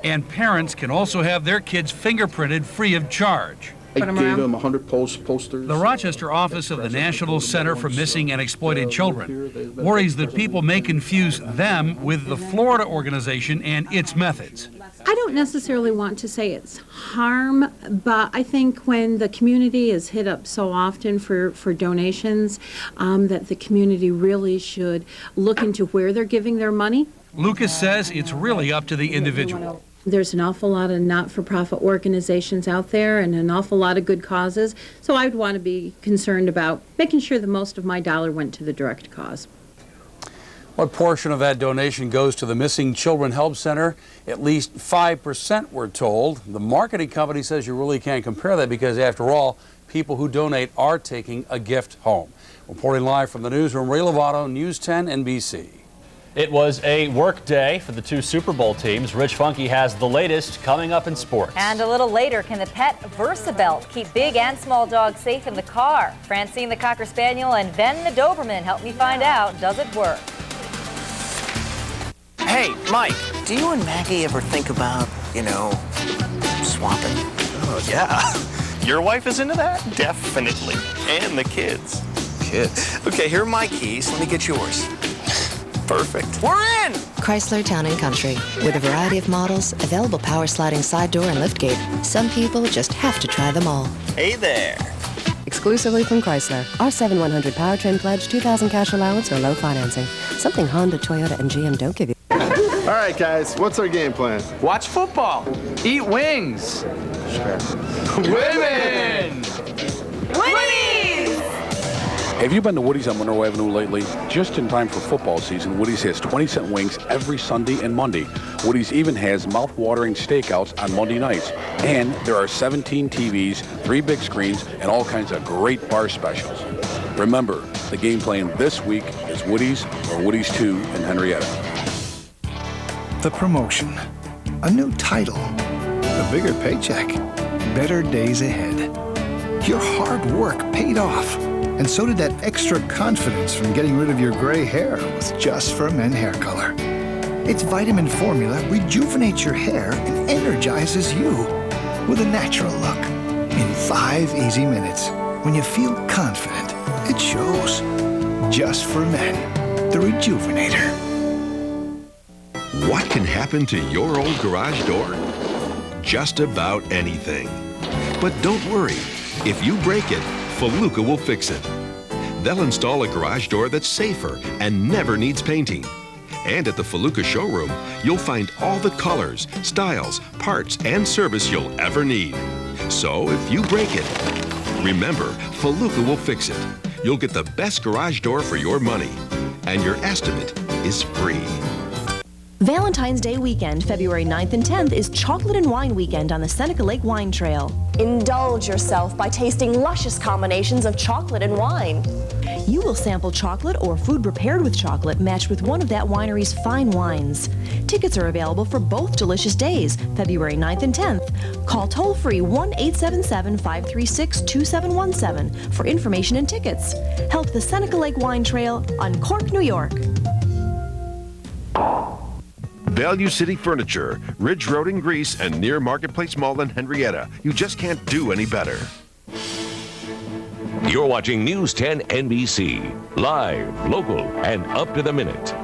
and parents can also have their kids fingerprinted free of charge. I gave them 100 posters. The Rochester office of the National Center for Missing and Exploited Children worries that people may confuse them with the Florida organization and its methods. I don't necessarily want to say it's harm, but I think when the community is hit up so often for donations, that the community really should look into where they're giving their money. Lucas says it's really up to the individual. There's an awful lot of not-for-profit organizations out there and an awful lot of good causes, so I would want to be concerned about making sure the most of my dollar went to the direct cause. What portion of that donation goes to the Missing Children Help Center? At least 5%, we're told. The marketing company says you really can't compare that because, after all, people who donate are taking a gift home. Reporting live from the newsroom, Ray Lovato, News 10 NBC. It was a work day for the two Super Bowl teams. Rich Funky has the latest coming up in sports. And a little later, can the pet VersaBelt keep big and small dogs safe in the car? Francine the Cocker Spaniel and Ben the Doberman help me find out, does it work? Hey, Mike, do you and Maggie ever think about, swapping? Oh, yeah. Your wife is into that? Definitely. And the kids. Kids? Okay, here are my keys. Let me get yours. Perfect. We're in! Chrysler Town & Country. With a variety of models, available power sliding side door and liftgate, some people just have to try them all. Hey there. Exclusively from Chrysler. R7 100 powertrain pledge, 2,000 cash allowance or low financing. Something Honda, Toyota, and GM don't give you. All right, guys, what's our game plan? Watch football. Eat wings. Sure. Women! Winnies! Have you been to Woody's on Monroe Avenue lately? Just in time for football season, Woody's has 20-cent wings every Sunday and Monday. Woody's even has mouth-watering steakouts on Monday nights. And there are 17 TVs, 3 big screens, and all kinds of great bar specials. Remember, the game plan this week is Woody's or Woody's 2 in Henrietta. The promotion, a new title, a bigger paycheck, better days ahead. Your hard work paid off, and so did that extra confidence from getting rid of your gray hair with Just for Men hair color. Its vitamin formula rejuvenates your hair and energizes you with a natural look in 5 easy minutes. When you feel confident, it shows. Just for Men, the Rejuvenator. What can happen to your old garage door? Just about anything. But don't worry. If you break it, Faluca will fix it. They'll install a garage door that's safer and never needs painting. And at the Faluca showroom, you'll find all the colors, styles, parts, and service you'll ever need. So if you break it, remember, Faluca will fix it. You'll get the best garage door for your money. And your estimate is free. Valentine's Day weekend, February 9th and 10th, is Chocolate and Wine Weekend on the Seneca Lake Wine Trail. Indulge yourself by tasting luscious combinations of chocolate and wine. You will sample chocolate or food prepared with chocolate matched with one of that winery's fine wines. Tickets are available for both delicious days, February 9th and 10th. Call toll-free 1-877-536-2717 for information and tickets. Help the Seneca Lake Wine Trail, Uncork, New York. Value City Furniture, Ridge Road in Greece, and near Marketplace Mall in Henrietta. You just can't do any better. You're watching News 10 NBC. Live, local, and up to the minute.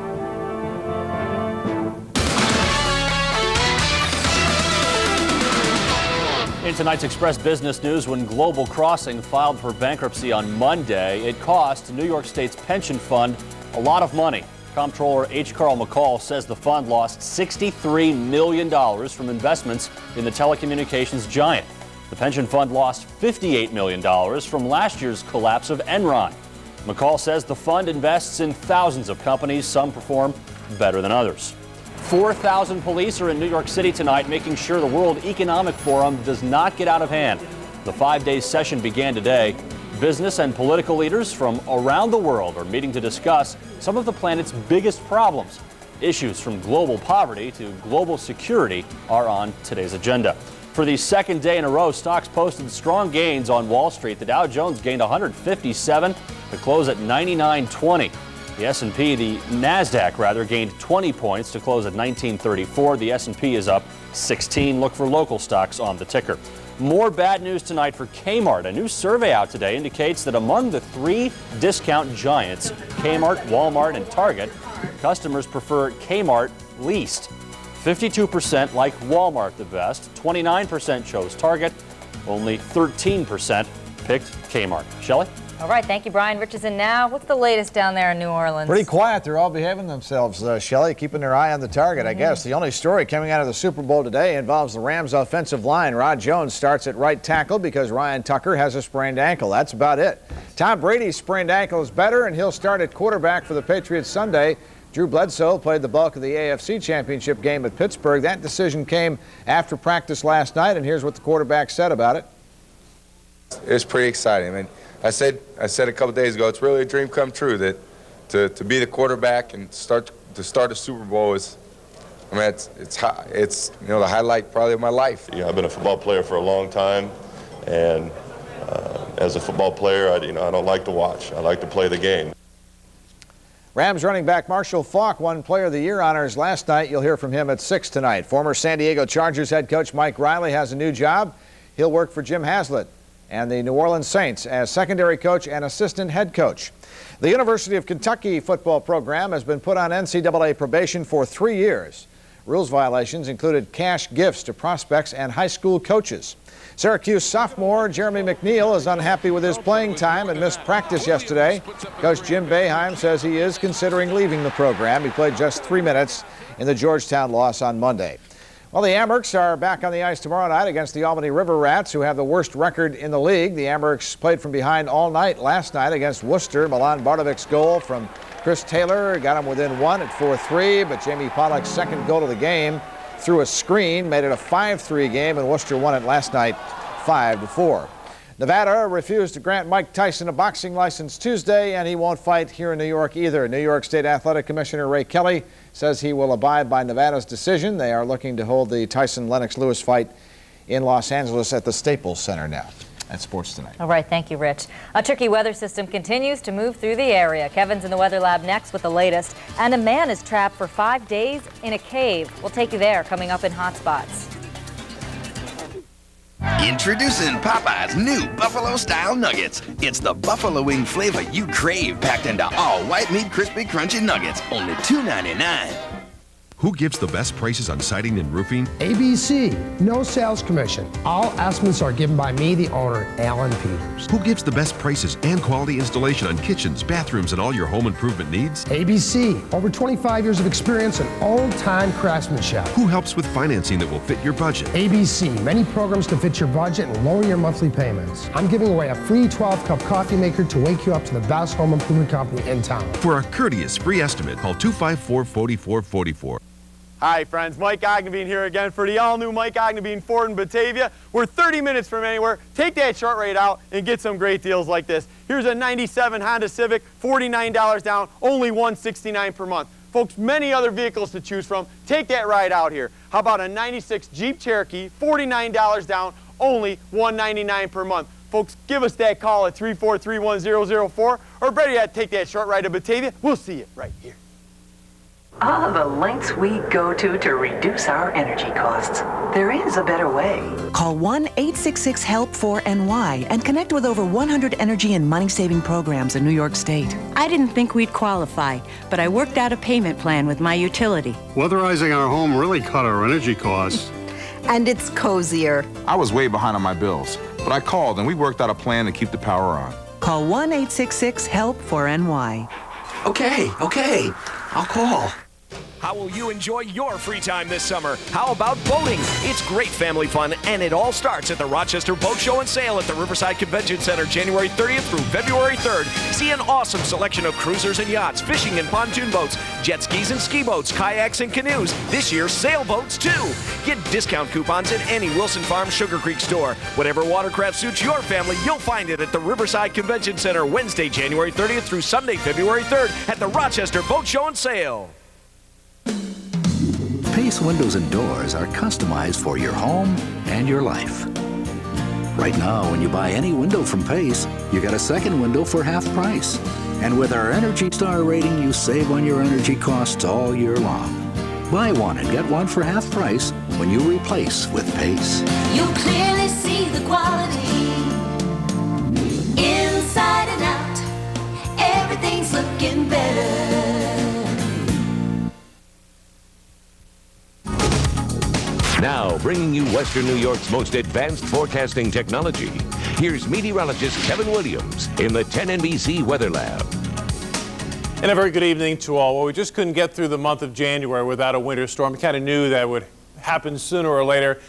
In tonight's Express Business News, when Global Crossing filed for bankruptcy on Monday, it cost New York State's pension fund a lot of money. Comptroller H. Carl McCall says the fund lost $63 million from investments in the telecommunications giant. The pension fund lost $58 million from last year's collapse of Enron. McCall says the fund invests in thousands of companies. Some perform better than others. 4,000 police are in New York City tonight, making sure the World Economic Forum does not get out of hand. The 5-day session began today. Business and political leaders from around the world are meeting to discuss some of the planet's biggest problems. Issues from global poverty to global security are on today's agenda. For the second day in a row, stocks posted strong gains on Wall Street. The Dow Jones gained 157 to close at 99.20. The S&P, the NASDAQ gained 20 points to close at 1934. The S&P is up 16. Look for local stocks on the ticker. More bad news tonight for Kmart. A new survey out today indicates that among the 3 discount giants, Kmart, Walmart, and Target, customers prefer Kmart least. 52% like Walmart the best, 29% chose Target, only 13% picked Kmart. Shelley? All right, thank you, Brian. Rich is in now. What's the latest down there in New Orleans? Pretty quiet. They're all behaving themselves, Shelley, keeping their eye on the target, I guess. The only story coming out of the Super Bowl today involves the Rams' offensive line. Rod Jones starts at right tackle because Ryan Tucker has a sprained ankle. That's about it. Tom Brady's sprained ankle is better, and he'll start at quarterback for the Patriots Sunday. Drew Bledsoe played the bulk of the AFC Championship game at Pittsburgh. That decision came after practice last night, and here's what the quarterback said about it. It's pretty exciting. I mean, I said a couple days ago, it's really a dream come true that to be the quarterback and start a Super Bowl is, I mean, it's you know, the highlight probably of my life. You know, I've been a football player for a long time, and as a football player, I don't like to watch. I like to play the game. Rams running back Marshall Faulk won Player of the Year honors last night. You'll hear from him at 6 tonight. Former San Diego Chargers head coach Mike Riley has a new job. He'll work for Jim Haslett and the New Orleans Saints as secondary coach and assistant head coach. The University of Kentucky football program has been put on NCAA probation for 3 years. Rules violations included cash gifts to prospects and high school coaches. Syracuse sophomore Jeremy McNeil is unhappy with his playing time and missed practice yesterday. Coach Jim Boeheim says he is considering leaving the program. He played just 3 minutes in the Georgetown loss on Monday. Well, the Amherst are back on the ice tomorrow night against the Albany River Rats, who have the worst record in the league. The Amherst played from behind all night last night against Worcester. Milan Bardovic's goal from Chris Taylor got him within 1 at 4-3, but Jamie Pollock's second goal of the game through a screen made it a 5-3 game, and Worcester won it last night 5-4. Nevada refused to grant Mike Tyson a boxing license Tuesday, and he won't fight here in New York either. New York State Athletic Commissioner Ray Kelly says he will abide by Nevada's decision. They are looking to hold the Tyson-Lennox Lewis fight in Los Angeles at the Staples Center now. That's Sports Tonight. All right, thank you, Rich. A tricky weather system continues to move through the area. Kevin's in the Weather Lab next with the latest. And a man is trapped for 5 days in a cave. We'll take you there coming up in Hot Spots. Introducing Popeye's new Buffalo-style nuggets. It's the buffalo wing flavor you crave, packed into all white meat crispy crunchy nuggets, only $2.99. Who gives the best prices on siding and roofing? ABC, no sales commission. All estimates are given by me, the owner, Alan Peters. Who gives the best prices and quality installation on kitchens, bathrooms, and all your home improvement needs? ABC, over 25 years of experience and old-time craftsmanship. Who helps with financing that will fit your budget? ABC, many programs to fit your budget and lower your monthly payments. I'm giving away a free 12-cup coffee maker to wake you up to the best home improvement company in town. For a courteous free estimate, call 254-4444. Hi friends, Mike Ognebeen here again for the all-new Mike Ognebeen Ford in Batavia. We're 30 minutes from anywhere. Take that short rate out and get some great deals like this. Here's a 97 Honda Civic, $49 down, only $169 per month. Folks, many other vehicles to choose from. Take that ride out here. How about a 96 Jeep Cherokee, $49 down, only $199 per month. Folks, give us that call at 343-1004, or better yet, take that short ride to Batavia. We'll see you right here. Ah, the lengths we go to reduce our energy costs. There is a better way. Call 1-866-HELP-4NY and connect with over 100 energy and money-saving programs in New York State. I didn't think we'd qualify, but I worked out a payment plan with my utility. Weatherizing our home really cut our energy costs. And it's cozier. I was way behind on my bills, but I called and we worked out a plan to keep the power on. Call 1-866-HELP-4NY. Okay, I'll call. How will you enjoy your free time this summer? How about boating? It's great family fun, and it all starts at the Rochester Boat Show and Sale at the Riverside Convention Center January 30th through February 3rd. See an awesome selection of cruisers and yachts, fishing and pontoon boats, jet skis and ski boats, kayaks and canoes. This year, sailboats too. Get discount coupons at any Wilson Farm Sugar Creek store. Whatever watercraft suits your family, you'll find it at the Riverside Convention Center Wednesday, January 30th through Sunday, February 3rd at the Rochester Boat Show and Sale. Pace windows and doors are customized for your home and your life. Right now, when you buy any window from Pace, you get a second window for half price. And with our Energy Star rating, you save on your energy costs all year long. Buy one and get one for half price when you replace with Pace. You clearly see the quality inside and out. Everything's looking better. Now, bringing you Western New York's most advanced forecasting technology, here's meteorologist Kevin Williams in the 10 NBC Weather Lab. And a very good evening to all. Well, we just couldn't get through the month of January without a winter storm. We kind of knew that would happen sooner or later,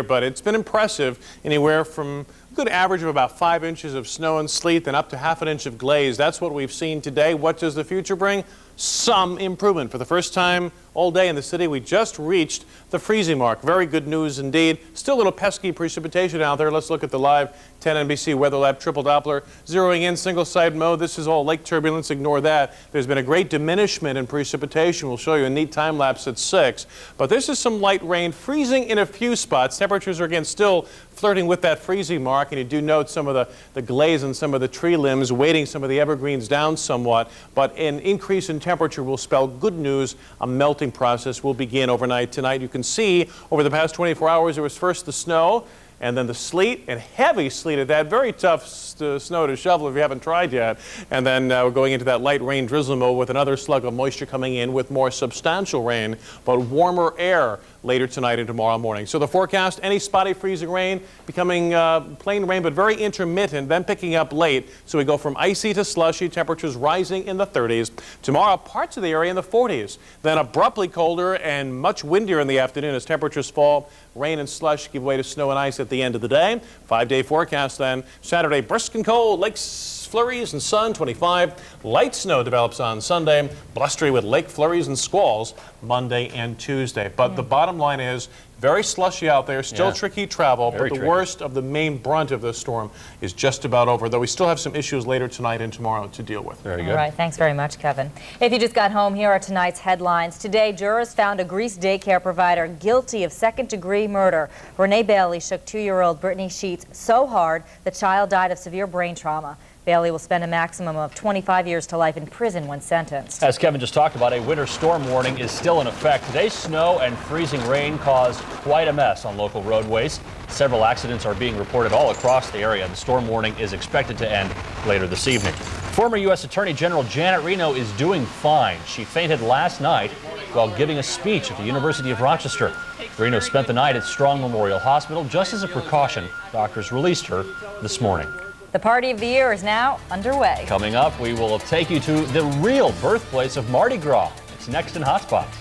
but it's been impressive. Anywhere from a good average of about 5 inches of snow and sleet, then up to half an inch of glaze. That's what we've seen today. What does the future bring? some improvement. For the first time all day in the city, we just reached the freezing mark. Very good news indeed. Still a little pesky precipitation out there. Let's look at the live 10 NBC Weather Lab triple Doppler. Zeroing in single side mode. This is all lake turbulence. Ignore that. There's been a great diminishment in precipitation. We'll show you a neat time lapse at 6. But this is some light rain, freezing in a few spots. Temperatures are again still flirting with that freezing mark, and you do note some of the glaze on some of the tree limbs, weighting some of the evergreens down somewhat. But an increase in temperature will spell good news. A melting process will begin overnight tonight. You can see over the past 24 hours there was first the snow, and then the sleet, and heavy sleet at that. Very tough snow to shovel if you haven't tried yet. And then we're going into that light rain drizzle mode with another slug of moisture coming in with more substantial rain, but warmer air later tonight and tomorrow morning. So the forecast, any spotty freezing rain becoming plain rain, but very intermittent, then picking up late. So we go from icy to slushy, temperatures rising in the 30s. Tomorrow, parts of the area in the 40s. Then abruptly colder and much windier in the afternoon as temperatures fall. Rain and slush give way to snow and ice at the end of the day. 5-day forecast then. Saturday, brisk and cold, lakes flurries and sun, 25. Light snow develops on Sunday. Blustery with lake flurries and squalls Monday and Tuesday. But the bottom line is very slushy out there, still tricky travel, but the worst of the main brunt of the storm is just about over, though we still have some issues later tonight and tomorrow to deal with. Very good. All right, thanks very much, Kevin. If you just got home, here are tonight's headlines. Today, jurors found a Greece daycare provider guilty of second-degree murder. Renee Bailey shook 2-year-old Brittany Sheets so hard the child died of severe brain trauma. Bailey will spend a maximum of 25 years to life in prison when sentenced. As Kevin just talked about, a winter storm warning is still in effect. Today's snow and freezing rain caused quite a mess on local roadways. Several accidents are being reported all across the area. The storm warning is expected to end later this evening. Former U.S. Attorney General Janet Reno is doing fine. She fainted last night while giving a speech at the University of Rochester. Reno spent the night at Strong Memorial Hospital just as a precaution. Doctors released her this morning. The party of the year is now underway. Coming up, we will take you to the real birthplace of Mardi Gras. It's next in Hot Spots.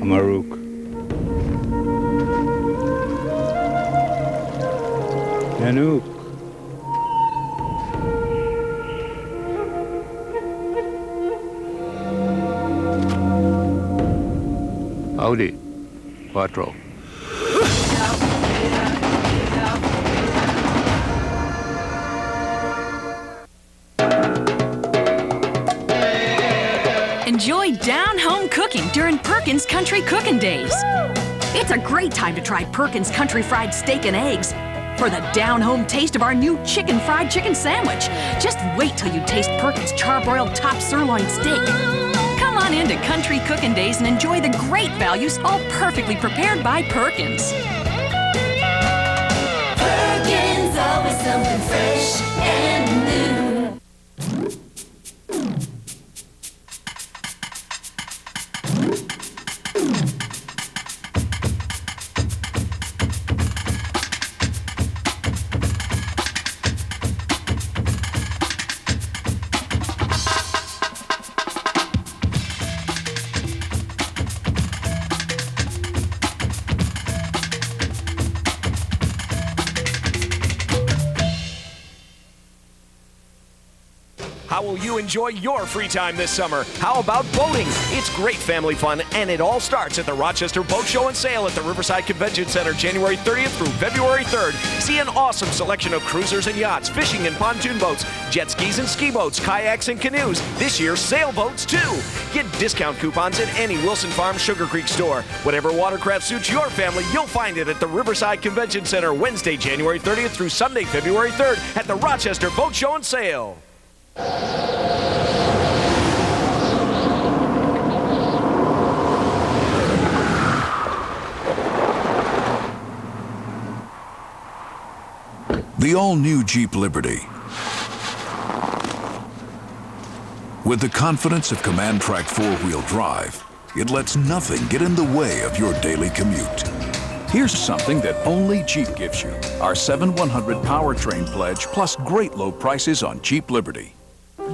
Amaruk. Nanook. Howdy, Quattro. Enjoy down-home cooking during Perkins Country Cooking Days. It's a great time to try Perkins Country Fried Steak and Eggs for the down-home taste of our new fried chicken sandwich. Just wait till you taste Perkins charbroiled top sirloin steak. Come on into Country Cooking Days and enjoy the great values all perfectly prepared by Perkins. Perkins, always something fresh and new. How will you enjoy your free time this summer? How about boating? It's great family fun, and it all starts at the Rochester Boat Show and Sale at the Riverside Convention Center January 30th through February 3rd. See an awesome selection of cruisers and yachts, fishing and pontoon boats, jet skis and ski boats, kayaks and canoes. This year, sailboats too. Get discount coupons at any Wilson Farm Sugar Creek store. Whatever watercraft suits your family, you'll find it at the Riverside Convention Center Wednesday, January 30th through Sunday, February 3rd at the Rochester Boat Show and Sale. The all-new Jeep Liberty. With the confidence of Command Track 4-wheel drive, it lets nothing get in the way of your daily commute. Here's something that only Jeep gives you. Our 7100 powertrain pledge plus great low prices on Jeep Liberty.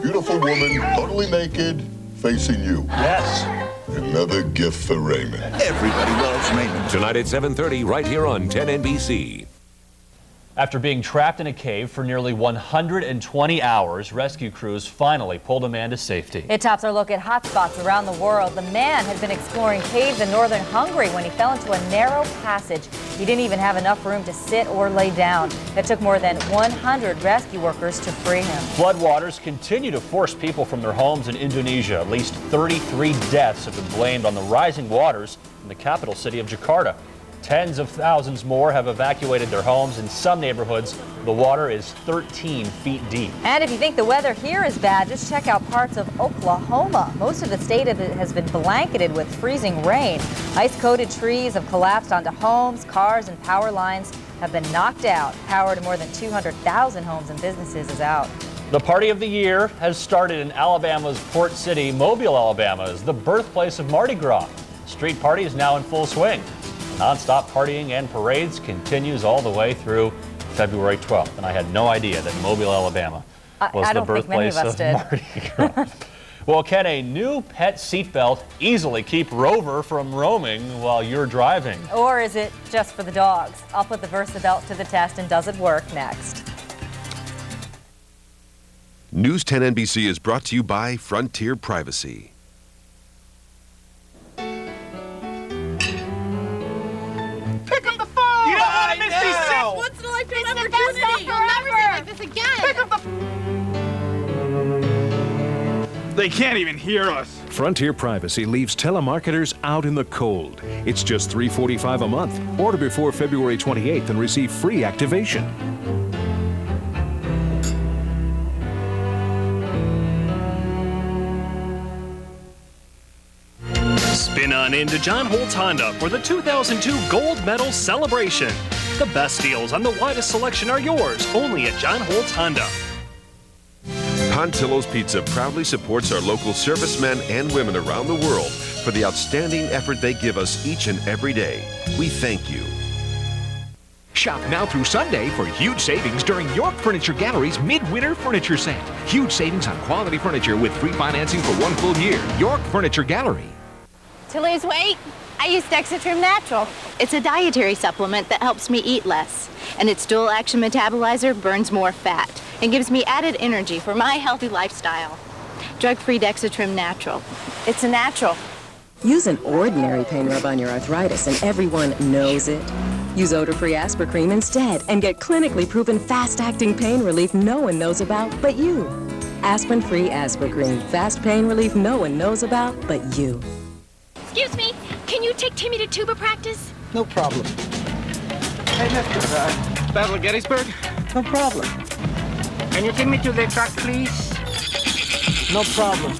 Beautiful woman, totally naked, facing you. Yes. Another gift for Raymond. Everybody loves Raymond. Tonight at 7:30 right here on 10 NBC. After being trapped in a cave for nearly 120 hours, rescue crews finally pulled a man to safety. It tops our look at hotspots around the world. The man had been exploring caves in northern Hungary when he fell into a narrow passage. He didn't even have enough room to sit or lay down. It took more than 100 rescue workers to free him. Floodwaters continue to force people from their homes in Indonesia. At least 33 deaths have been blamed on the rising waters in the capital city of Jakarta. Tens of thousands more have evacuated their homes. In some neighborhoods, the water is 13 feet deep. And if you think the weather here is bad, just check out parts of Oklahoma. Most of the state has been blanketed with freezing rain. Ice-coated trees have collapsed onto homes, cars, and power lines have been knocked out. Power to more than 200,000 homes and businesses is out. The party of the year has started in Alabama's Port City. Mobile, Alabama is the birthplace of Mardi Gras. The street party is now in full swing. Non-stop partying and parades continues all the way through February 12th. And I had no idea that Mobile, Alabama was the birthplace of Mardi Gras. Well, can a new pet seatbelt easily keep Rover from roaming while you're driving? Or is it just for the dogs? I'll put the VersaBelt to the test, and does it work next. News 10 NBC is brought to you by Frontier Privacy. Pick up the phone! You don't want to miss these once in a lifetime opportunity! You'll never see like this again! Pick up the They can't even hear us. Frontier Privacy leaves telemarketers out in the cold. It's just $3.45 a month. Order before February 28th and receive free activation. Spin on into John Holt's Honda for the 2002 Gold Medal Celebration. The best deals on the widest selection are yours, only at John Holt's Honda. Pontillo's Pizza proudly supports our local servicemen and women around the world for the outstanding effort they give us each and every day. We thank you. Shop now through Sunday for huge savings during York Furniture Gallery's Midwinter Furniture Sale. Huge savings on quality furniture with free financing for 1 full year. York Furniture Gallery. To lose weight, I use Dexatrim Natural. It's a dietary supplement that helps me eat less. And its dual-action metabolizer burns more fat and gives me added energy for my healthy lifestyle. Drug-free Dexatrim Natural. It's a natural. Use an ordinary pain rub on your arthritis and everyone knows it. Use odor-free Aspercreme instead and get clinically proven fast-acting pain relief no one knows about but you. Aspirin-free Aspercreme. Fast pain relief no one knows about but you. Excuse me, can you take Timmy to tuba practice? No problem. Hey, mister, Battle of Gettysburg? No problem. Can you take me to the truck, please? No problem.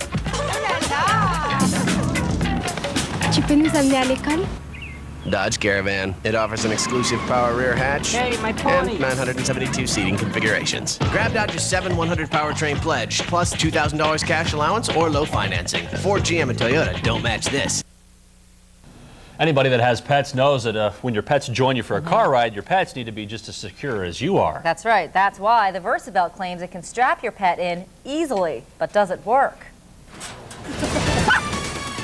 Dodge Caravan. It offers an exclusive power rear hatch and 972 seating configurations. Grab Dodge's 7/100 powertrain pledge, plus $2,000 cash allowance or low financing. Ford, GM, and Toyota don't match this. Anybody that has pets knows that when your pets join you for a car ride, your pets need to be just as secure as you are. That's right. That's why the VersaBelt claims it can strap your pet in easily. But does it work?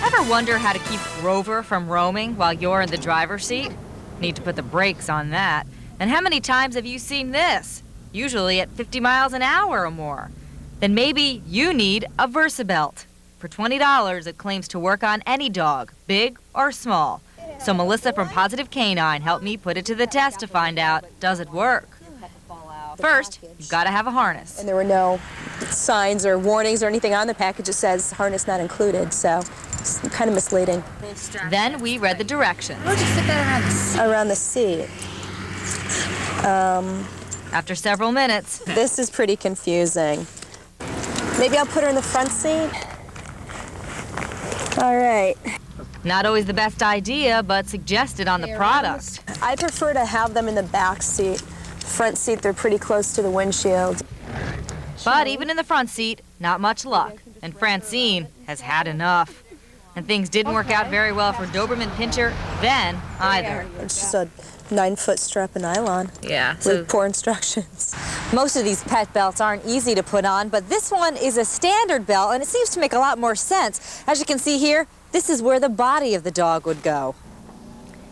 Ever wonder how to keep Rover from roaming while you're in the driver's seat? Need to put the brakes on that. And how many times have you seen this? Usually at 50 miles an hour or more. Then maybe you need a VersaBelt. For $20, it claims to work on any dog, big or small. So Melissa from Positive Canine helped me put it to the test to find out, does it work? First, you've got to have a harness. And there were no signs or warnings or anything on the package that says harness not included, so it's kind of misleading. Then we read the directions. Why don't you stick that around the seat? After several minutes. This is pretty confusing. Maybe I'll put her in the front seat? All right. Not always the best idea, but suggested on the product. I prefer to have them in the back seat. Front seat, they're pretty close to the windshield. But even in the front seat, not much luck. And Francine has had enough. And things didn't work out very well for Doberman Pinscher then either. It's just a 9-foot strap of nylon. Yeah. With poor instructions. Most of these pet belts aren't easy to put on, but this one is a standard belt, and it seems to make a lot more sense. As you can see here, this is where the body of the dog would go.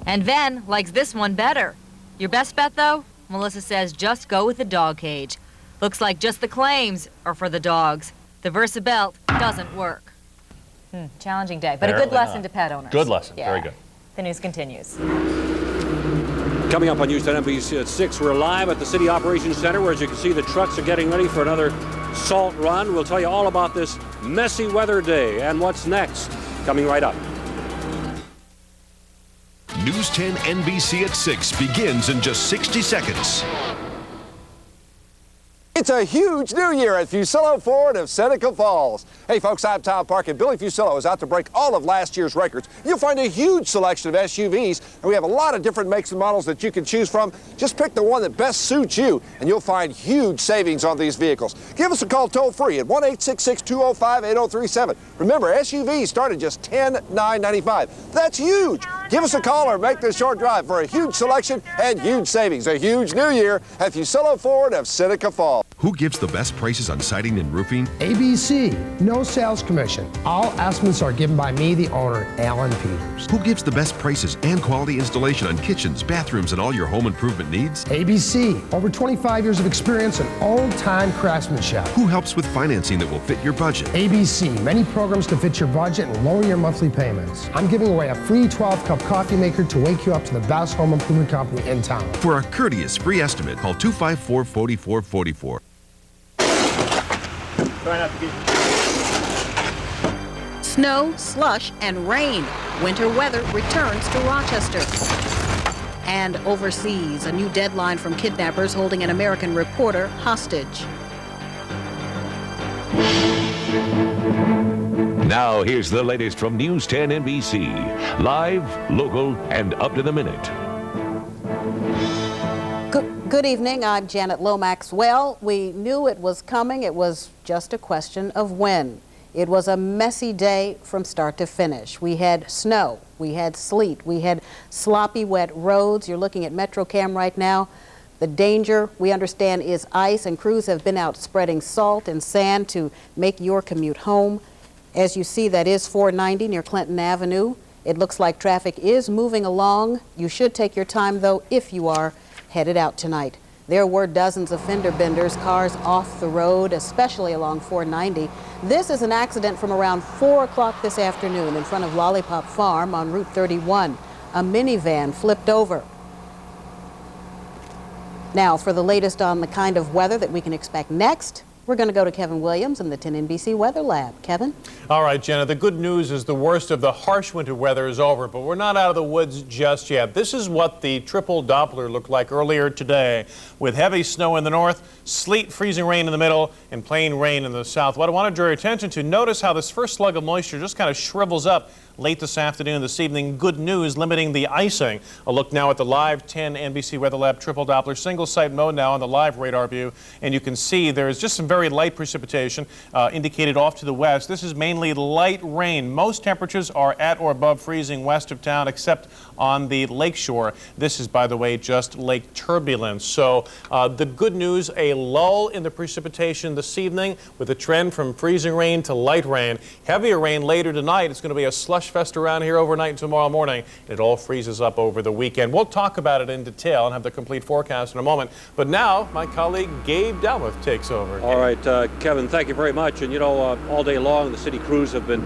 And Ven likes this one better. Your best bet, though? Melissa says just go with the dog cage. Looks like just the claims are for the dogs. The Versa belt doesn't work. Challenging day, but a good lesson to pet owners. Good lesson. Yeah. Very good. The news continues. Coming up on News 10 NBC at 6, we're live at the City Operations Center, where, as you can see, the trucks are getting ready for another salt run. We'll tell you all about this messy weather day and what's next, coming right up. News 10 NBC at 6 begins in just 60 seconds. It's a huge new year at Fusillo Ford of Seneca Falls. Hey folks, I'm Tom Park, and Billy Fusillo is out to break all of last year's records. You'll find a huge selection of SUVs, and we have a lot of different makes and models that you can choose from. Just pick the one that best suits you, and you'll find huge savings on these vehicles. Give us a call toll-free at 1-866-205-8037. Remember, SUVs start at just $10,995. That's huge. Give us a call or make this short drive for a huge selection and huge savings. A huge new year at Fusillo Ford of Seneca Falls. Who gives the best prices on siding and roofing? ABC, no sales commission. All estimates are given by me, the owner, Alan Peters. Who gives the best prices and quality installation on kitchens, bathrooms, and all your home improvement needs? ABC, over 25 years of experience and old-time craftsmanship. Who helps with financing that will fit your budget? ABC, many programs to fit your budget and lower your monthly payments. I'm giving away a free 12-cup coffee maker to wake you up to the best home improvement company in town. For a courteous free estimate, call 254-4444. Try not to get... Snow, slush, and rain. Winter weather returns to Rochester. And overseas, a new deadline from kidnappers holding an American reporter hostage. Now, here's the latest from News 10 NBC. Live, local, and up to the minute. Good evening, I'm Janet Lomax. Well, we knew it was coming. It was just a question of when. It was a messy day from start to finish. We had snow, we had sleet, we had sloppy, wet roads. You're looking at MetroCam right now. The danger, we understand, is ice, and crews have been out spreading salt and sand to make your commute home. As you see, that is 490 near Clinton Avenue. It looks like traffic is moving along. You should take your time, though, if you are headed out tonight. There were dozens of fender benders, cars off the road, especially along 490. This is an accident from around 4 o'clock this afternoon in front of Lollipop Farm on Route 31. A minivan flipped over. Now, for the latest on the kind of weather that we can expect next, we're going to go to Kevin Williams in the 10 NBC Weather Lab. Kevin? All right, Jenna, the good news is the worst of the harsh winter weather is over, but we're not out of the woods just yet. This is what the triple Doppler looked like earlier today, with heavy snow in the north, sleet, freezing rain in the middle, and plain rain in the south. What I want to draw your attention to, notice how this first slug of moisture just kind of shrivels up late this afternoon, this evening. Good news, limiting the icing. A look now at the live 10 NBC Weather Lab triple Doppler single site mode now on the live radar view, and you can see there's just some very light precipitation indicated off to the west. This is mainly light rain. Most temperatures are at or above freezing west of town, except on the lakeshore. This is, by the way, just lake turbulence. So the good news, a lull in the precipitation this evening with a trend from freezing rain to light rain. Heavier rain later tonight. It's going to be a slush fest around here overnight and tomorrow morning. It all freezes up over the weekend. We'll talk about it in detail and have the complete forecast in a moment. But now, my colleague Gabe Dalmuth takes over. All right, Kevin, thank you very much. And you know, all day long, the city crews have been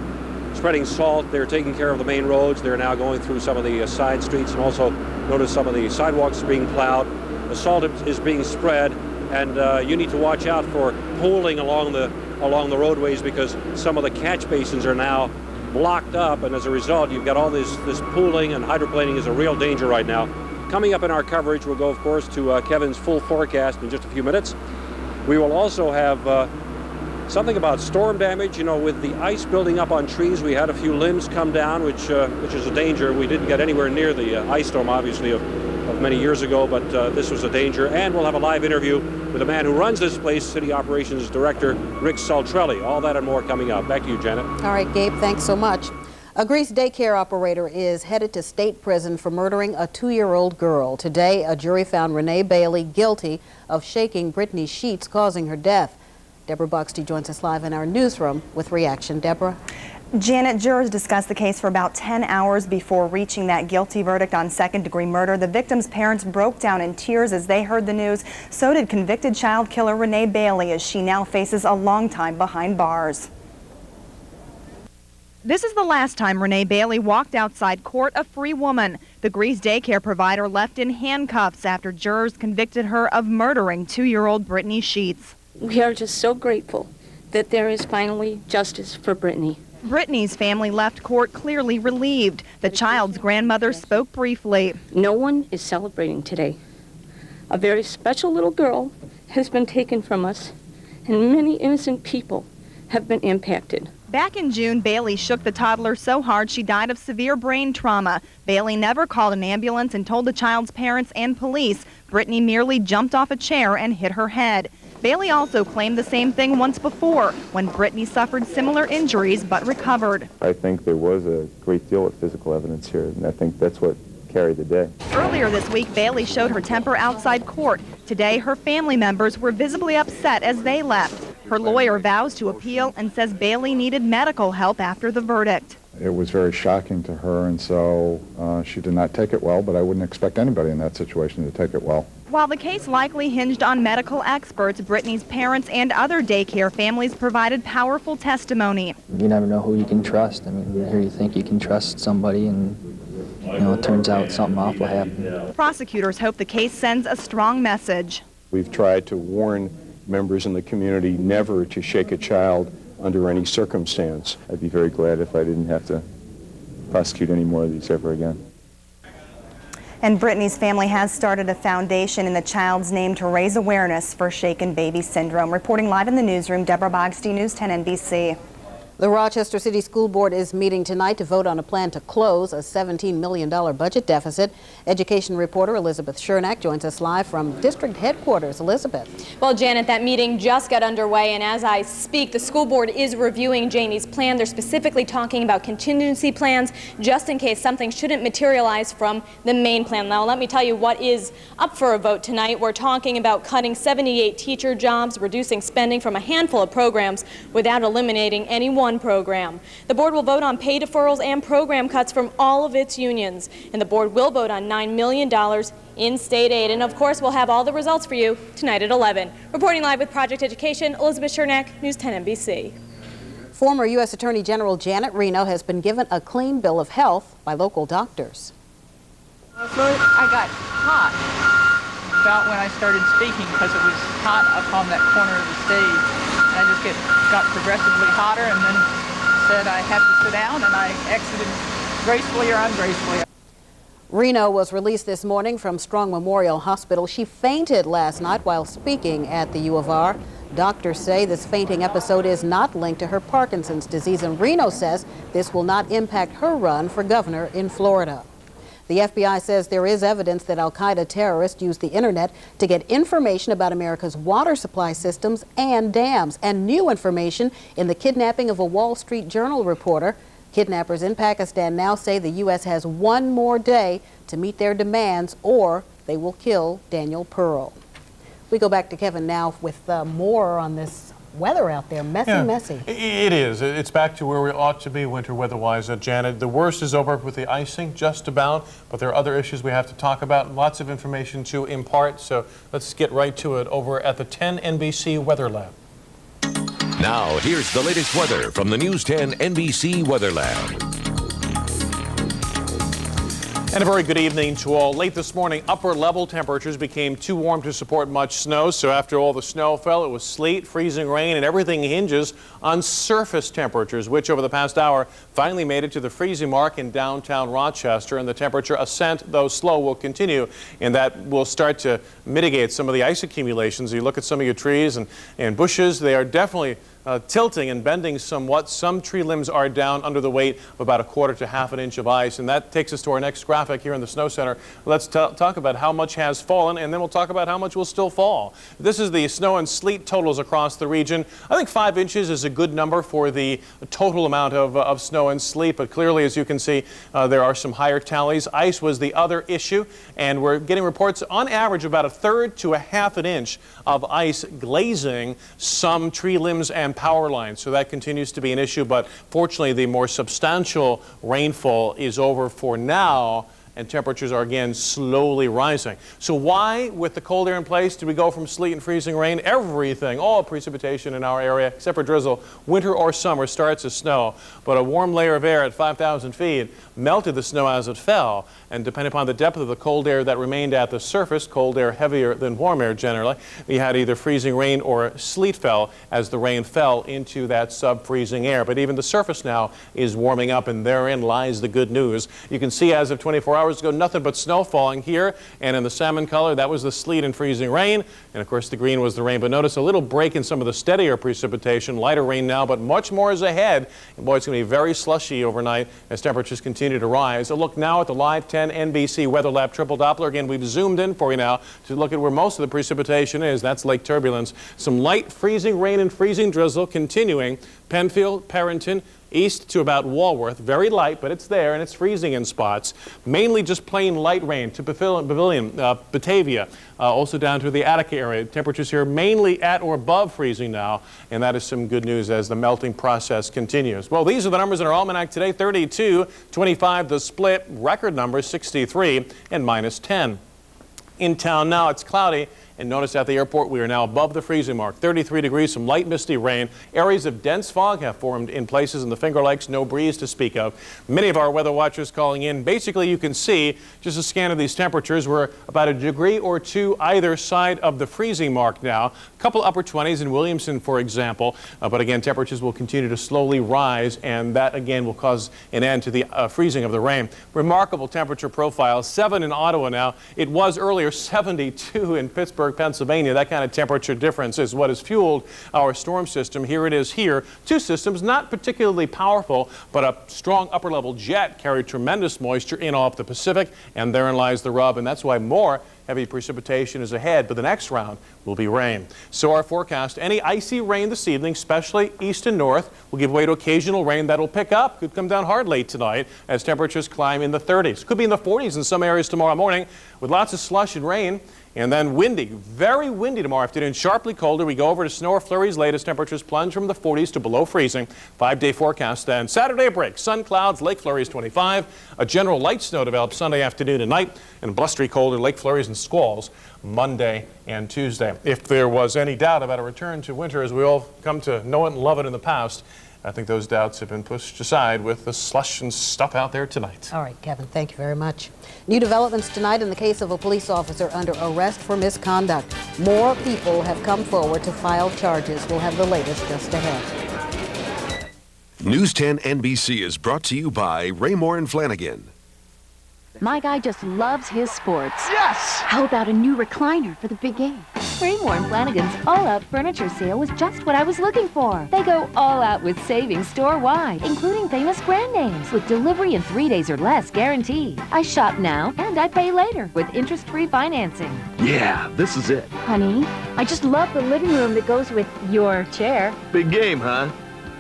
spreading salt. They're taking care of the main roads. They're now going through some of the side streets, and also notice some of the sidewalks are being plowed. The salt is being spread, and you need to watch out for pooling along the roadways, because some of the catch basins are now blocked up, and as a result, you've got all this pooling, and hydroplaning is a real danger right now. Coming up in our coverage, we'll go, of course, to Kevin's full forecast in just a few minutes. We will also have something about storm damage. You know, with the ice building up on trees, we had a few limbs come down, which is a danger. We didn't get anywhere near the ice storm, obviously, of many years ago, but this was a danger. And we'll have a live interview with the man who runs this place, City Operations Director Rick Saltrelli. All that and more coming up. Back to you, Janet. All right, Gabe, thanks so much. A Greece daycare operator is headed to state prison for murdering a 2-year-old girl. Today, a jury found Renee Bailey guilty of shaking Brittany's sheets, causing her death. Deborah Buxty joins us live in our newsroom with reaction. Deborah? Janet, jurors discussed the case for about 10 hours before reaching that guilty verdict on second-degree murder. The victim's parents broke down in tears as they heard the news. So did convicted child killer Renee Bailey, as she now faces a long time behind bars. This is the last time Renee Bailey walked outside court a free woman. The Grease daycare provider left in handcuffs after jurors convicted her of murdering 2-year-old Brittany Sheets. We are just so grateful that there is finally justice for Brittany. Brittany's family left court clearly relieved. The child's grandmother spoke briefly. No one is celebrating today. A very special little girl has been taken from us, and many innocent people have been impacted. Back in June, Bailey shook the toddler so hard she died of severe brain trauma. Bailey never called an ambulance and told the child's parents and police. Brittany merely jumped off a chair and hit her head. Bailey also claimed the same thing once before, when Brittany suffered similar injuries but recovered. I think there was a great deal of physical evidence here, and I think that's what carried the day. Earlier this week, Bailey showed her temper outside court. Today, her family members were visibly upset as they left. Her lawyer vows to appeal and says Bailey needed medical help after the verdict. It was very shocking to her, and so she did not take it well, but I wouldn't expect anybody in that situation to take it well. While the case likely hinged on medical experts, Brittany's parents and other daycare families provided powerful testimony. You never know who you can trust. I mean, here you think you can trust somebody, and it turns out something awful happened. Prosecutors hope the case sends a strong message. We've tried to warn members in the community never to shake a child under any circumstance. I'd be very glad if I didn't have to prosecute any more of these ever again. And Brittany's family has started a foundation in the child's name to raise awareness for shaken baby syndrome. Reporting live in the newsroom, Deborah Bogstein, News 10 NBC. The Rochester City School Board is meeting tonight to vote on a plan to close a $17 million budget deficit. Education reporter Elizabeth Shernack joins us live from district headquarters. Elizabeth. Well, Janet, that meeting just got underway, and as I speak, the school board is reviewing Janie's plan. They're specifically talking about contingency plans just in case something shouldn't materialize from the main plan. Now, let me tell you what is up for a vote tonight. We're talking about cutting 78 teacher jobs, reducing spending from a handful of programs without eliminating any one program. The board will vote on pay deferrals and program cuts from all of its unions, and the board will vote on $9 million in state aid. And of course, we'll have all the results for you tonight at 11. Reporting live with Project Education, Elizabeth Shernack, News 10 NBC. Former U.S. Attorney General Janet Reno has been given a clean bill of health by local doctors. I got hot about when I started speaking because it was hot up on that corner of the stage. I just got progressively hotter and then said I had to sit down, and I exited gracefully or ungracefully. Reno was released this morning from Strong Memorial Hospital. She fainted last night while speaking at the U of R. Doctors say this fainting episode is not linked to her Parkinson's disease, and Reno says this will not impact her run for governor in Florida. The FBI says there is evidence that al-Qaeda terrorists used the internet to get information about America's water supply systems and dams, and new information in the kidnapping of a Wall Street Journal reporter. Kidnappers in Pakistan now say the U.S. has one more day to meet their demands, or they will kill Daniel Pearl. We go back to Kevin now with more on this weather out there. Messy. It is. It's back to where we ought to be winter weather-wise, Janet. The worst is over with the icing, just about, but there are other issues we have to talk about. Lots of information to impart, so let's get right to it over at the 10 NBC Weather Lab. Now, here's the latest weather from the News 10 NBC Weather Lab. And a very good evening to all. Late this morning, upper level temperatures became too warm to support much snow. So after all the snow fell, it was sleet, freezing rain, and everything hinges on surface temperatures, which over the past hour finally made it to the freezing mark in downtown Rochester. And the temperature ascent, though slow, will continue, and that will start to mitigate some of the ice accumulations. You look at some of your trees and bushes, they are definitely tilting and bending somewhat. Some tree limbs are down under the weight of about 1/4 to 1/2 inch of ice, and that takes us to our next graphic here in the Snow Center. Let's talk about how much has fallen, and then we'll talk about how much will still fall. This is the snow and sleet totals across the region. I think 5 inches is a good number for the total amount of snow and sleet, but clearly, as you can see, there are some higher tallies. Ice was the other issue, and we're getting reports on average about 1/3 to 1/2 inch of ice glazing some tree limbs and power lines, so that continues to be an issue. But fortunately, the more substantial rainfall is over for now, and temperatures are again slowly rising. So why, with the cold air in place, did we go from sleet and freezing rain? Everything, all precipitation in our area, except for drizzle, winter or summer, starts as snow. But a warm layer of air at 5,000 feet melted the snow as it fell. And depending upon the depth of the cold air that remained at the surface, cold air heavier than warm air generally, we had either freezing rain or sleet fell as the rain fell into that sub-freezing air. But even the surface now is warming up, and therein lies the good news. You can see as of 24 hours ago, nothing but snow falling here, and in the salmon color, that was the sleet and freezing rain, and of course the green was the rain. But notice a little break in some of the steadier precipitation, lighter rain now, but much more is ahead. And boy, it's going to be very slushy overnight as temperatures continue to rise. A look now at the Live 10 NBC Weather Lab Triple Doppler. Again, we've zoomed in for you now to look at where most of the precipitation is. That's Lake Turbulence. Some light freezing rain and freezing drizzle continuing. Penfield, Perrington, east to about Walworth, very light, but it's there and it's freezing in spots. Mainly just plain light rain to Pavilion, Batavia, also down to the Attica area. Temperatures here mainly at or above freezing now, and that is some good news as the melting process continues. Well, these are the numbers in our almanac today: 32, 25 the split, record numbers 63 and -10. In town now, it's cloudy. And notice at the airport we are now above the freezing mark, 33 degrees, some light misty rain. Areas of dense fog have formed in places in the Finger Lakes, no breeze to speak of. Many of our weather watchers calling in. Basically, you can see just a scan of these temperatures. We're about a degree or two either side of the freezing mark now. A couple upper 20s in Williamson, for example. But again, temperatures will continue to slowly rise, and that again will cause an end to the freezing of the rain. Remarkable temperature profile. 7 in Ottawa now. It was earlier 72 in Pittsburgh, Pennsylvania. That kind of temperature difference is what has fueled our storm system. Here it is here. Two systems, not particularly powerful, but a strong upper level jet carried tremendous moisture in off the Pacific, and therein lies the rub, and that's why more heavy precipitation is ahead, but the next round will be rain. So our forecast, any icy rain this evening, especially east and north, will give way to occasional rain that'll pick up. Could come down hard late tonight as temperatures climb in the 30s. Could be in the 40s in some areas tomorrow morning with lots of slush and rain. And then windy, very windy tomorrow afternoon, sharply colder. We go over to snow or flurries. Latest temperatures plunge from the 40s to below freezing. 5-day forecast then. Saturday a break. Sun, clouds, lake flurries 25. A general light snow develops Sunday afternoon and night. And blustery colder lake flurries and squalls Monday and Tuesday. If there was any doubt about a return to winter as we all come to know it and love it in the past, I think those doubts have been pushed aside with the slush and stuff out there tonight. All right, Kevin, thank you very much. New developments tonight in the case of a police officer under arrest for misconduct. More people have come forward to file charges. We'll have the latest just ahead. News 10 NBC is brought to you by Raymore and Flanagan. My guy just loves his sports. Yes! How about a new recliner for the big game? Raymore and Flanagan's all-out furniture sale was just what I was looking for. They go all out with savings store-wide, including famous brand names, with delivery in 3 days or less guaranteed. I shop now and I pay later with interest-free financing. Yeah, this is it. Honey, I just love the living room that goes with your chair. Big game, huh?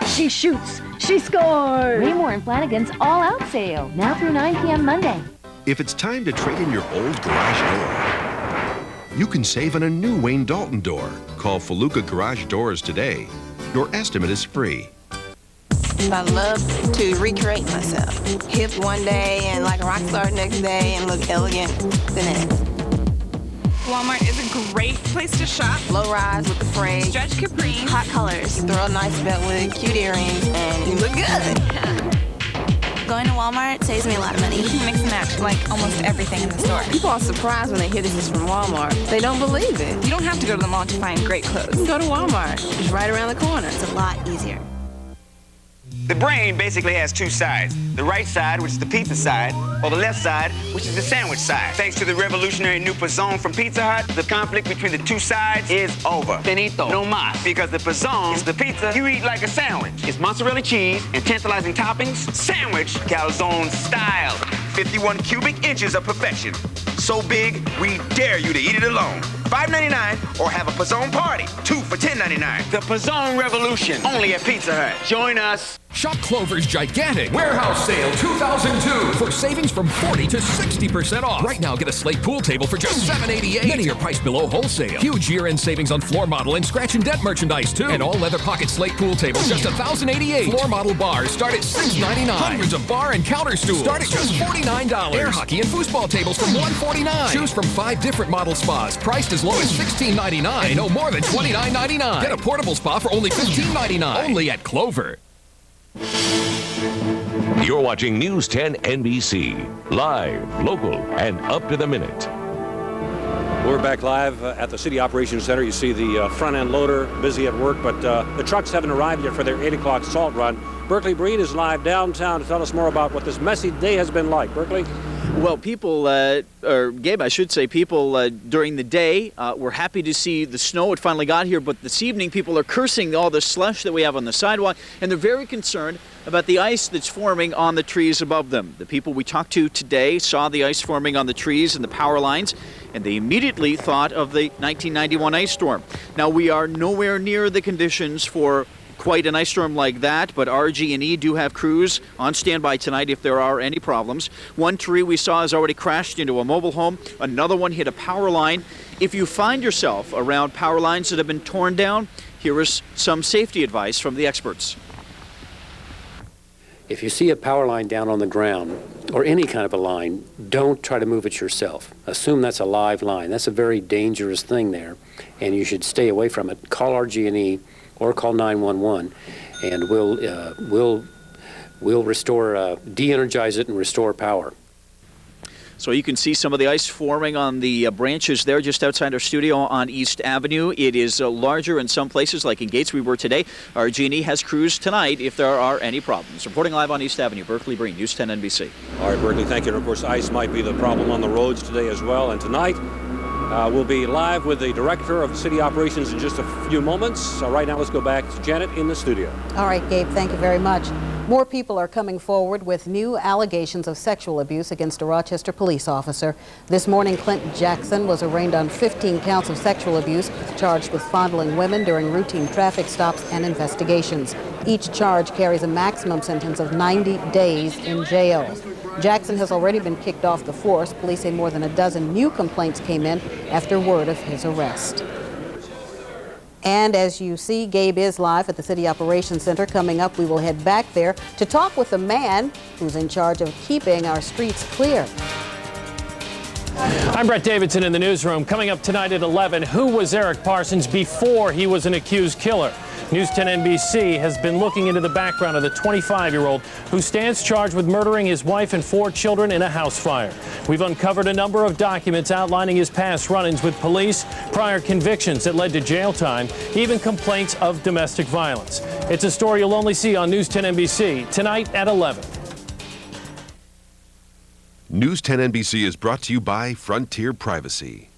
She shoots. She scores. Raymore and Flanagan's all-out sale, now through 9 p.m. Monday. If it's time to trade in your old garage door, you can save on a new Wayne Dalton door. Call Feluca Garage Doors today. Your estimate is free. I love to recreate myself. Hip one day and like a rock star the next day and look elegant the next. Walmart is a great place to shop. Low rise with the frame. Stretch capri. Hot colors. Throw a nice belt with cute earrings and you look good. Going to Walmart saves me a lot of money. You can mix and match like almost everything in the store. People are surprised when they hear this is from Walmart. They don't believe it. You don't have to go to the mall to find great clothes. You can go to Walmart. It's right around the corner. It's a lot easier. The brain basically has two sides. The right side, which is the pizza side, or the left side, which is the sandwich side. Thanks to the revolutionary new Pizzone from Pizza Hut, the conflict between the two sides is over. Finito. No mas. Because the Pizzone is the pizza you eat like a sandwich. It's mozzarella cheese and tantalizing toppings. Sandwich calzone style. 51 cubic inches of perfection. So big, we dare you to eat it alone. $5.99 or have a Pizzone party. 2 for $10.99. The Pizzone Revolution, only at Pizza Hut. Join us. Shop Clover's gigantic Warehouse Sale 2002 for savings from 40 to 60% off. Right now, get a slate pool table for just $7.88. Many are priced below wholesale. Huge year-end savings on floor model and scratch and dent merchandise, too. And all leather pocket slate pool tables just $1,088. Floor model bars start at $6.99. Hundreds of bar and counter stools start at just $49. Air hockey and foosball tables from $149. Choose from 5 different model spas, priced as low as $16.99 and no more than $29.99. Get a portable spa for only $15.99. Only at Clover. You're watching News 10 NBC. Live, local, and up to the minute. We're back live at the City Operations Center. You see the front-end loader busy at work, but the trucks haven't arrived yet for their 8 o'clock salt run. Berkeley Breen is live downtown to tell us more about what this messy day has been like. Berkeley? Well, people, or Gabe, I should say, people during the day were happy to see the snow. It finally got here, but this evening people are cursing all the slush that we have on the sidewalk, and they're very concerned about the ice that's forming on the trees above them. The people we talked to today saw the ice forming on the trees and the power lines, and they immediately thought of the 1991 ice storm. Now, we are nowhere near the conditions for quite an ice storm like that, but RG&E do have crews on standby tonight if there are any problems. One tree we saw has already crashed into a mobile home. Another one hit a power line. If you find yourself around power lines that have been torn down, here is some safety advice from the experts. If you see a power line down on the ground, or any kind of a line, don't try to move it yourself. Assume that's a live line. That's a very dangerous thing there, and you should stay away from it. Call RG&E or call 911, and we'll restore, de-energize it and restore power. So you can see some of the ice forming on the branches there just outside our studio on East Avenue. It is larger in some places, like in Gates we were today. RG&E has crews tonight if there are any problems. Reporting live on East Avenue, Berkeley Breen, News 10 NBC. All right, Berkeley, thank you. And of course, ice might be the problem on the roads today as well. And tonight, we'll be live with the director of city operations in just a few moments. Right now, let's go back to Janet in the studio. All right, Gabe, thank you very much. More people are coming forward with new allegations of sexual abuse against a Rochester police officer. This morning, Clinton Jackson was arraigned on 15 counts of sexual abuse, charged with fondling women during routine traffic stops and investigations. Each charge carries a maximum sentence of 90 days in jail. Jackson has already been kicked off the force. Police say more than a dozen new complaints came in after word of his arrest. And as you see, Gabe is live at the City Operations Center. Coming up, we will head back there to talk with the man who's in charge of keeping our streets clear. I'm Brett Davidson in the newsroom. Coming up tonight at 11, who was Eric Parsons before he was an accused killer? News 10 NBC has been looking into the background of the 25-year-old who stands charged with murdering his wife and 4 children in a house fire. We've uncovered a number of documents outlining his past run-ins with police, prior convictions that led to jail time, even complaints of domestic violence. It's a story you'll only see on News 10 NBC tonight at 11. News 10 NBC is brought to you by Frontier Privacy.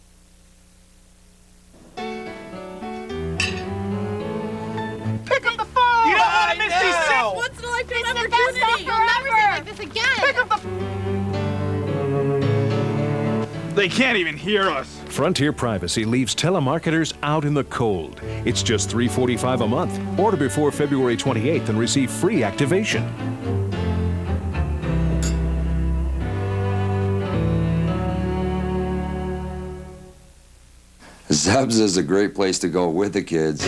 Pick up the phone! You don't want to miss these once in a lifetime opportunity! You'll never say like this again! Pick up the... They can't even hear us. Frontier Privacy leaves telemarketers out in the cold. It's just $3.45 a month. Order before February 28th and receive free activation. Zeb's is a great place to go with the kids.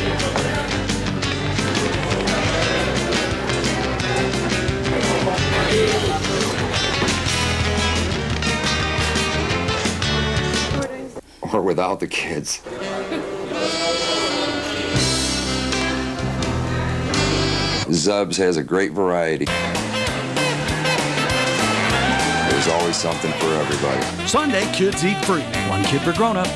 Or without the kids. Zeb's has a great variety. There's always something for everybody. Sunday, kids eat free. 1 kid per grown-up.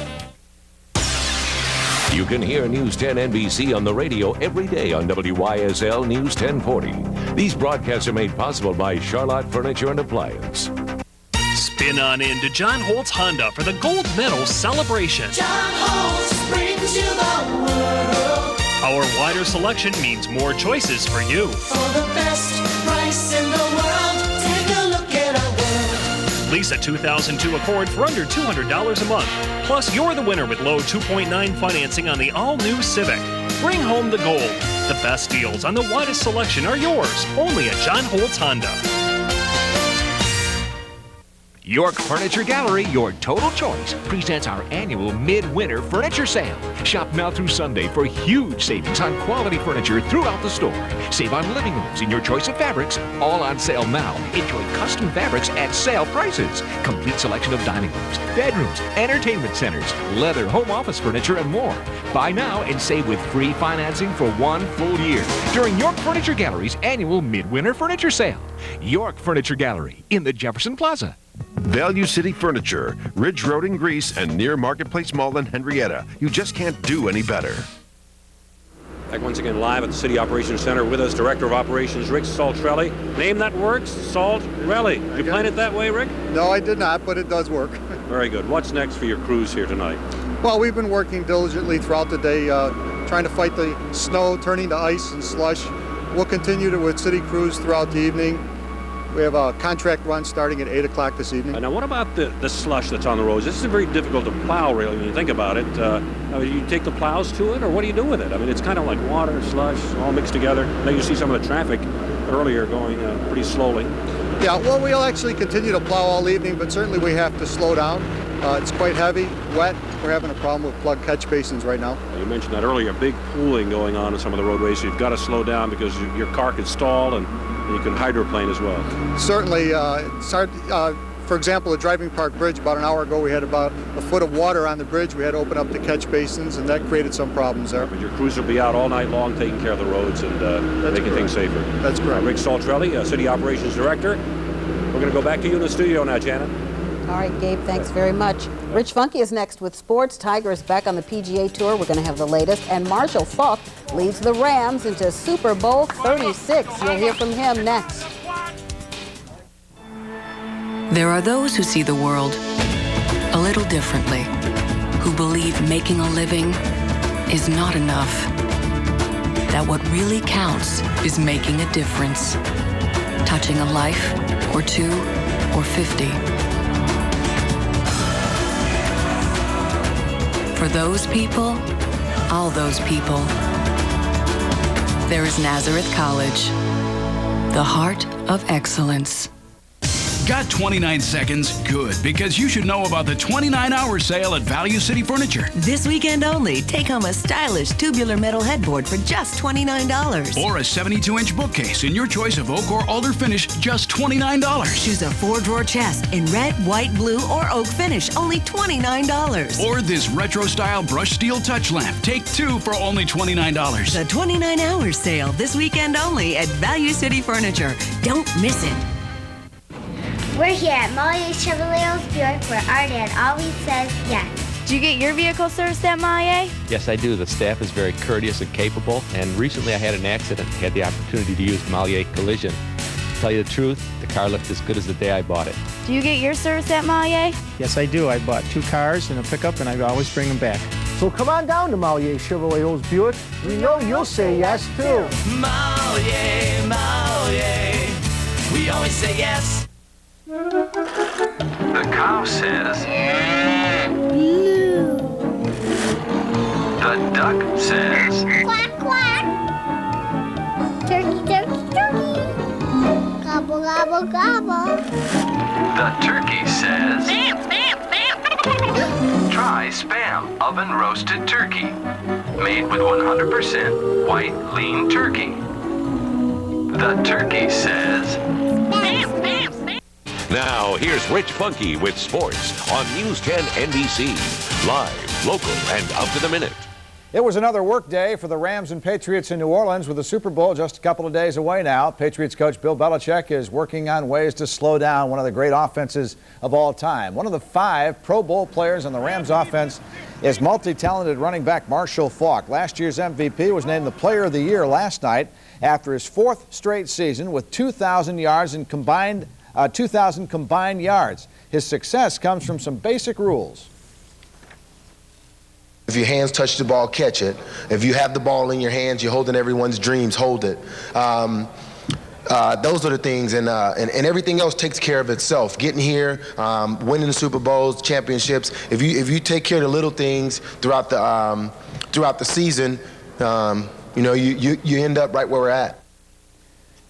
You can hear News 10 NBC on the radio every day on WYSL News 1040. These broadcasts are made possible by Charlotte Furniture and Appliance. Spin on in to John Holtz Honda for the gold medal celebration. John Holtz brings you the world. Our wider selection means more choices for you. For the best price in the world, take a look at our world. Lease a 2002 Accord for under $200 a month. Plus, you're the winner with low 2.9 financing on the all-new Civic. Bring home the gold. The best deals on the widest selection are yours, only at John Holtz Honda. York Furniture Gallery, your total choice, presents our annual Midwinter Furniture Sale. Shop now through Sunday for huge savings on quality furniture throughout the store. Save on living rooms in your choice of fabrics, all on sale now. Enjoy custom fabrics at sale prices. Complete selection of dining rooms, bedrooms, entertainment centers, leather, home office furniture, and more. Buy now and save with free financing for 1 full year during York Furniture Gallery's annual Midwinter Furniture Sale. York Furniture Gallery in the Jefferson Plaza. Value City Furniture, Ridge Road in Greece, and near Marketplace Mall in Henrietta. You just can't do any better. Back once again live at the City Operations Center with us, Director of Operations, Rick Saltrelli. Name that works, Saltrelli. Did you plan it that way, Rick? No, I did not, but it does work. Very good. What's next for your crews here tonight? Well, we've been working diligently throughout the day, trying to fight the snow, turning to ice and slush. We'll continue with city crews throughout the evening. We have a contract run starting at 8 o'clock this evening. Now, what about the slush that's on the roads? This is very difficult to plow, really, when you think about it. You take the plows to it, or what do you do with it? I mean, it's kind of like water, slush, all mixed together. Now you see some of the traffic earlier going pretty slowly. Yeah, well, we'll actually continue to plow all evening, but certainly we have to slow down. It's quite heavy, wet. We're having a problem with plug catch basins right now. You mentioned that earlier, big pooling going on in some of the roadways. So you've got to slow down because your car could stall and you can hydroplane as well. Certainly. For example, the Driving Park Bridge, about an hour ago, we had about a foot of water on the bridge. We had to open up the catch basins, and that created some problems there. But your crews will be out all night long taking care of the roads and making things safer. That's correct. Rick Saltrelli, City Operations Director. We're going to go back to you in the studio now, Janet. All right, Gabe, thanks very much. Rich Funky is next with sports. Tiger is back on the PGA Tour. We're going to have the latest. And Marshall Faulk leads the Rams into Super Bowl 36. You'll hear from him next. There are those who see the world a little differently, who believe making a living is not enough, that what really counts is making a difference, touching a life or 2 or 50. For those people, all those people, there is Nazareth College, the heart of excellence. Got 29 seconds? Good, because you should know about the 29-hour sale at Value City Furniture. This weekend only, take home a stylish tubular metal headboard for just $29. Or a 72-inch bookcase in your choice of oak or alder finish, just $29. Choose a 4-drawer chest in red, white, blue, or oak finish, only $29. Or this retro-style brushed steel touch lamp. Take 2 for only $29. The 29-hour sale, this weekend only at Value City Furniture. Don't miss it. We're here at Molly Chevrolet Buick where our dad always says yes. Do you get your vehicle serviced at Molly? Yes, I do. The staff is very courteous and capable. And recently I had an accident. Had the opportunity to use Molly Collision. To tell you the truth, the car looked as good as the day I bought it. Do you get your service at Molly? Yes, I do. I bought 2 cars and a pickup, and I always bring them back. So come on down to Molly Chevrolet Olds Buick. We know you'll say yes, too. Molly, we always say yes. The cow says Blue. The duck says Quack, quack. Turkey, turkey, turkey. Gobble, gobble, gobble. The turkey says Spam, spam, spam. Try Spam oven roasted turkey. Made with 100% white lean turkey. The turkey says Spam, spam, spam. Now, here's Rich Funky with sports on News 10 NBC. Live, local, and up to the minute. It was another work day for the Rams and Patriots in New Orleans with the Super Bowl just a couple of days away now. Patriots coach Bill Belichick is working on ways to slow down one of the great offenses of all time. One of the 5 Pro Bowl players on the Rams offense is multi-talented running back Marshall Faulk. Last year's MVP was named the Player of the Year last night after his 4th straight season with 2,000 yards in combined 2,000 combined yards. His success comes from some basic rules. If your hands touch the ball, catch it. If you have the ball in your hands, you're holding everyone's dreams, hold it. Those are the things, and everything else takes care of itself. Getting here, winning the Super Bowls, championships. If you take care of the little things throughout the season, you know, you end up right where we're at.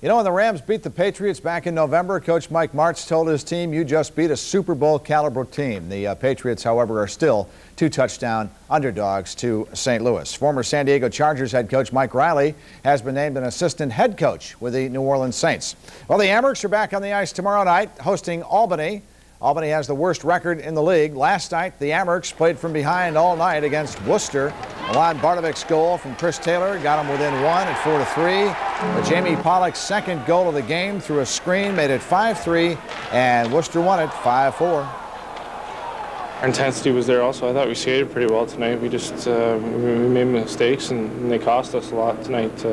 You know, when the Rams beat the Patriots back in November, Coach Mike Martz told his team, you just beat a Super Bowl caliber team. The Patriots, however, are still 2-touchdown underdogs to St. Louis. Former San Diego Chargers head coach Mike Riley has been named an assistant head coach with the New Orleans Saints. Well, the Amerks are back on the ice tomorrow night, hosting Albany. Albany has the worst record in the league. Last night, the Amerks played from behind all night against Worcester. Milan Bartovic's goal from Chris Taylor got them within one at 4-3. But Jamie Pollock's second goal of the game through a screen made it 5-3, and Worcester won it 5-4. Our intensity was there also. I thought we skated pretty well tonight. We just we made mistakes, and they cost us a lot tonight.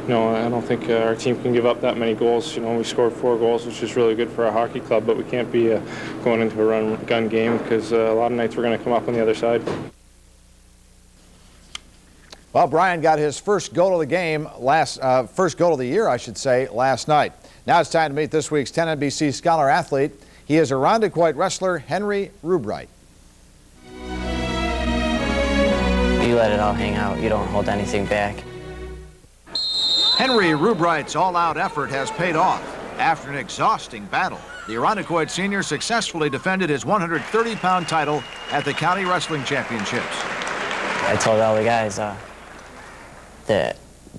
You know, I don't think our team can give up that many goals. You know, we scored 4 goals, which is really good for our hockey club, but we can't be going into a run-gun game because a lot of nights we're going to come up on the other side. Well, Brian got his first goal of the game first goal of the year, I should say, last night. Now it's time to meet this week's 10 NBC Scholar Athlete. He is Irondequoit wrestler Henry Rubright. You let it all hang out. You don't hold anything back. Henry Rubright's all-out effort has paid off. After an exhausting battle, the Irondequoit senior successfully defended his 130-pound title at the County Wrestling Championships. I told all the guys that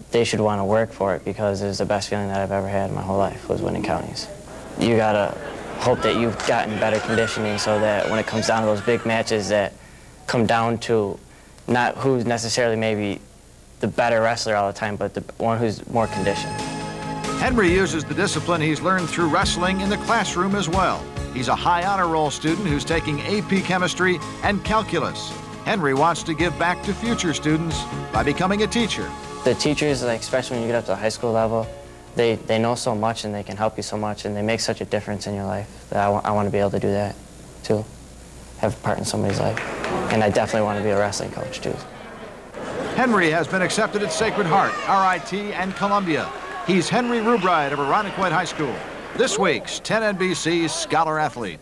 they should want to work for it because it was the best feeling that I've ever had in my whole life was winning counties. You gotta hope that you've gotten better conditioning so that when it comes down to those big matches that come down to not who's necessarily maybe the better wrestler all the time, but the one who's more conditioned. Henry uses the discipline he's learned through wrestling in the classroom as well. He's a high honor roll student who's taking AP chemistry and calculus. Henry wants to give back to future students by becoming a teacher. The teachers, like, especially when you get up to the high school level, they know so much and they can help you so much and they make such a difference in your life that I want to be able to do that too, have a part in somebody's life. And I definitely want to be a wrestling coach too. Henry has been accepted at Sacred Heart, RIT, and Columbia. He's Henry Rubright of Irondequoit High School, this week's 10 NBC Scholar Athlete.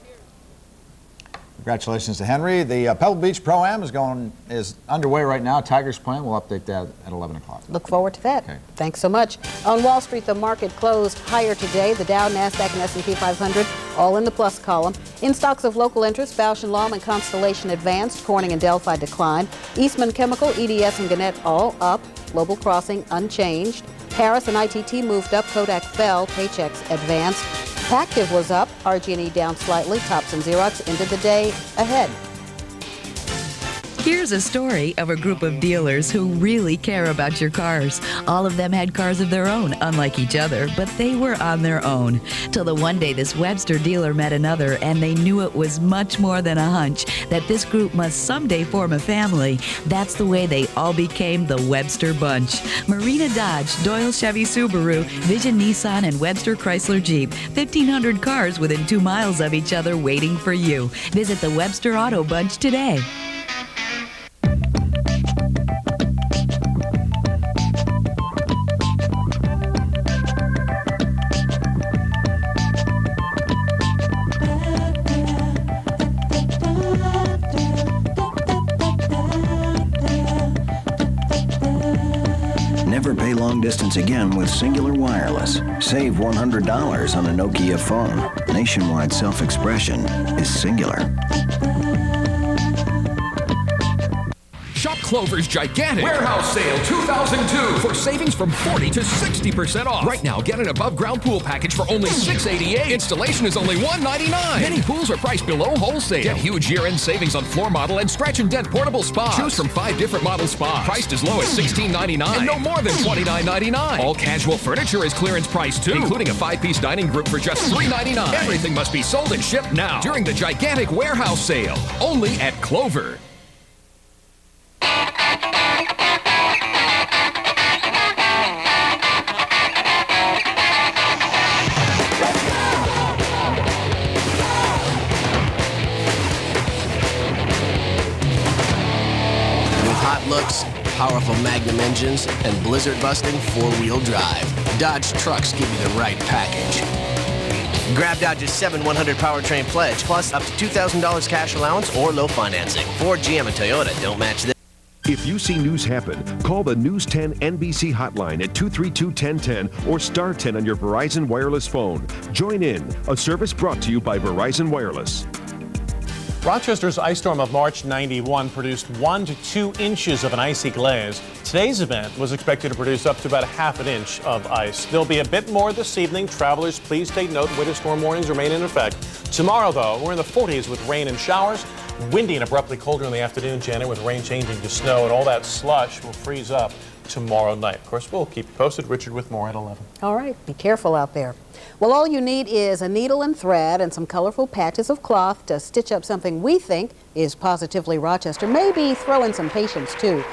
Congratulations to Henry. The Pebble Beach Pro-Am is underway right now. Tigers playing. We'll update that at 11 o'clock. Look forward to that. Okay. Thanks so much. On Wall Street, the market closed higher today. The Dow, NASDAQ, and S&P 500 all in the plus column. In stocks of local interest, Bausch & Lomb and Constellation advanced. Corning and Delphi declined. Eastman Chemical, EDS, and Gannett all up. Global Crossing unchanged. Harris and ITT moved up. Kodak fell. Paychex advanced. Pactiv was up. RG&E down slightly. Tops and Xerox ended the day ahead. Here's a story of a group of dealers who really care about your cars. All of them had cars of their own, unlike each other, but they were on their own. Till the one day this Webster dealer met another, and they knew it was much more than a hunch, that this group must someday form a family. That's the way they all became the Webster Bunch. Marina Dodge, Doyle Chevy Subaru, Vision Nissan, and Webster Chrysler Jeep. 1,500 cars within 2 miles of each other waiting for you. Visit the Webster Auto Bunch today. Never pay long distance again with Singular Wireless. Save $100 on a Nokia phone. Nationwide self-expression is Singular. Shop Clover's gigantic Warehouse Sale 2002 for savings from 40 to 60% off. Right now, get an above-ground pool package for only $688. Installation is only $199. Many pools are priced below wholesale. Get huge year-end savings on floor model and scratch and dent portable spas. Choose from 5 different model spas, priced as low as $16.99 and no more than $29.99. All casual furniture is clearance price too, including a 5-piece dining group for just $3.99. Everything must be sold and shipped now during the gigantic Warehouse Sale, only at Clover. Looks, powerful Magnum engines, and blizzard-busting 4-wheel drive. Dodge trucks give you the right package. Grab Dodge's 7 100 powertrain pledge, plus up to $2,000 cash allowance or low financing. Ford, GM, and Toyota don't match this. If you see news happen, call the News 10 NBC hotline at 232-1010 or star 10 on your Verizon Wireless phone. Join in, a service brought to you by Verizon Wireless. Rochester's ice storm of March 91 produced 1 to 2 inches of an icy glaze. Today's event was expected to produce up to about ½ an inch of ice. There'll be a bit more this evening. Travelers, please take note. Winter storm warnings remain in effect. Tomorrow, though, we're in the 40s with rain and showers. Windy and abruptly colder in the afternoon, Janet, with rain changing to snow, and all that slush will freeze up tomorrow night. Of course, we'll keep you posted. Richard with more at 11. All right, be careful out there. Well, all you need is a needle and thread and some colorful patches of cloth to stitch up something we think is positively Rochester. Maybe throw in some patience, too.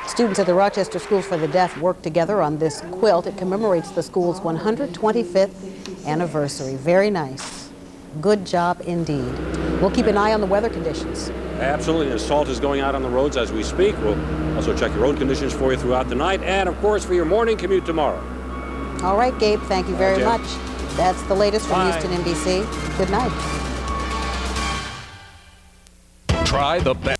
Students at the Rochester Schools for the Deaf work together on this quilt. It commemorates the school's 125th anniversary. Very nice. Good job indeed. We'll keep an eye on the weather conditions. Absolutely. The salt is going out on the roads as we speak. We'll also check your road conditions for you throughout the night and, of course, for your morning commute tomorrow. All right, Gabe, thank you very much. That's the latest from Bye. Houston, NBC. Good night. Try the best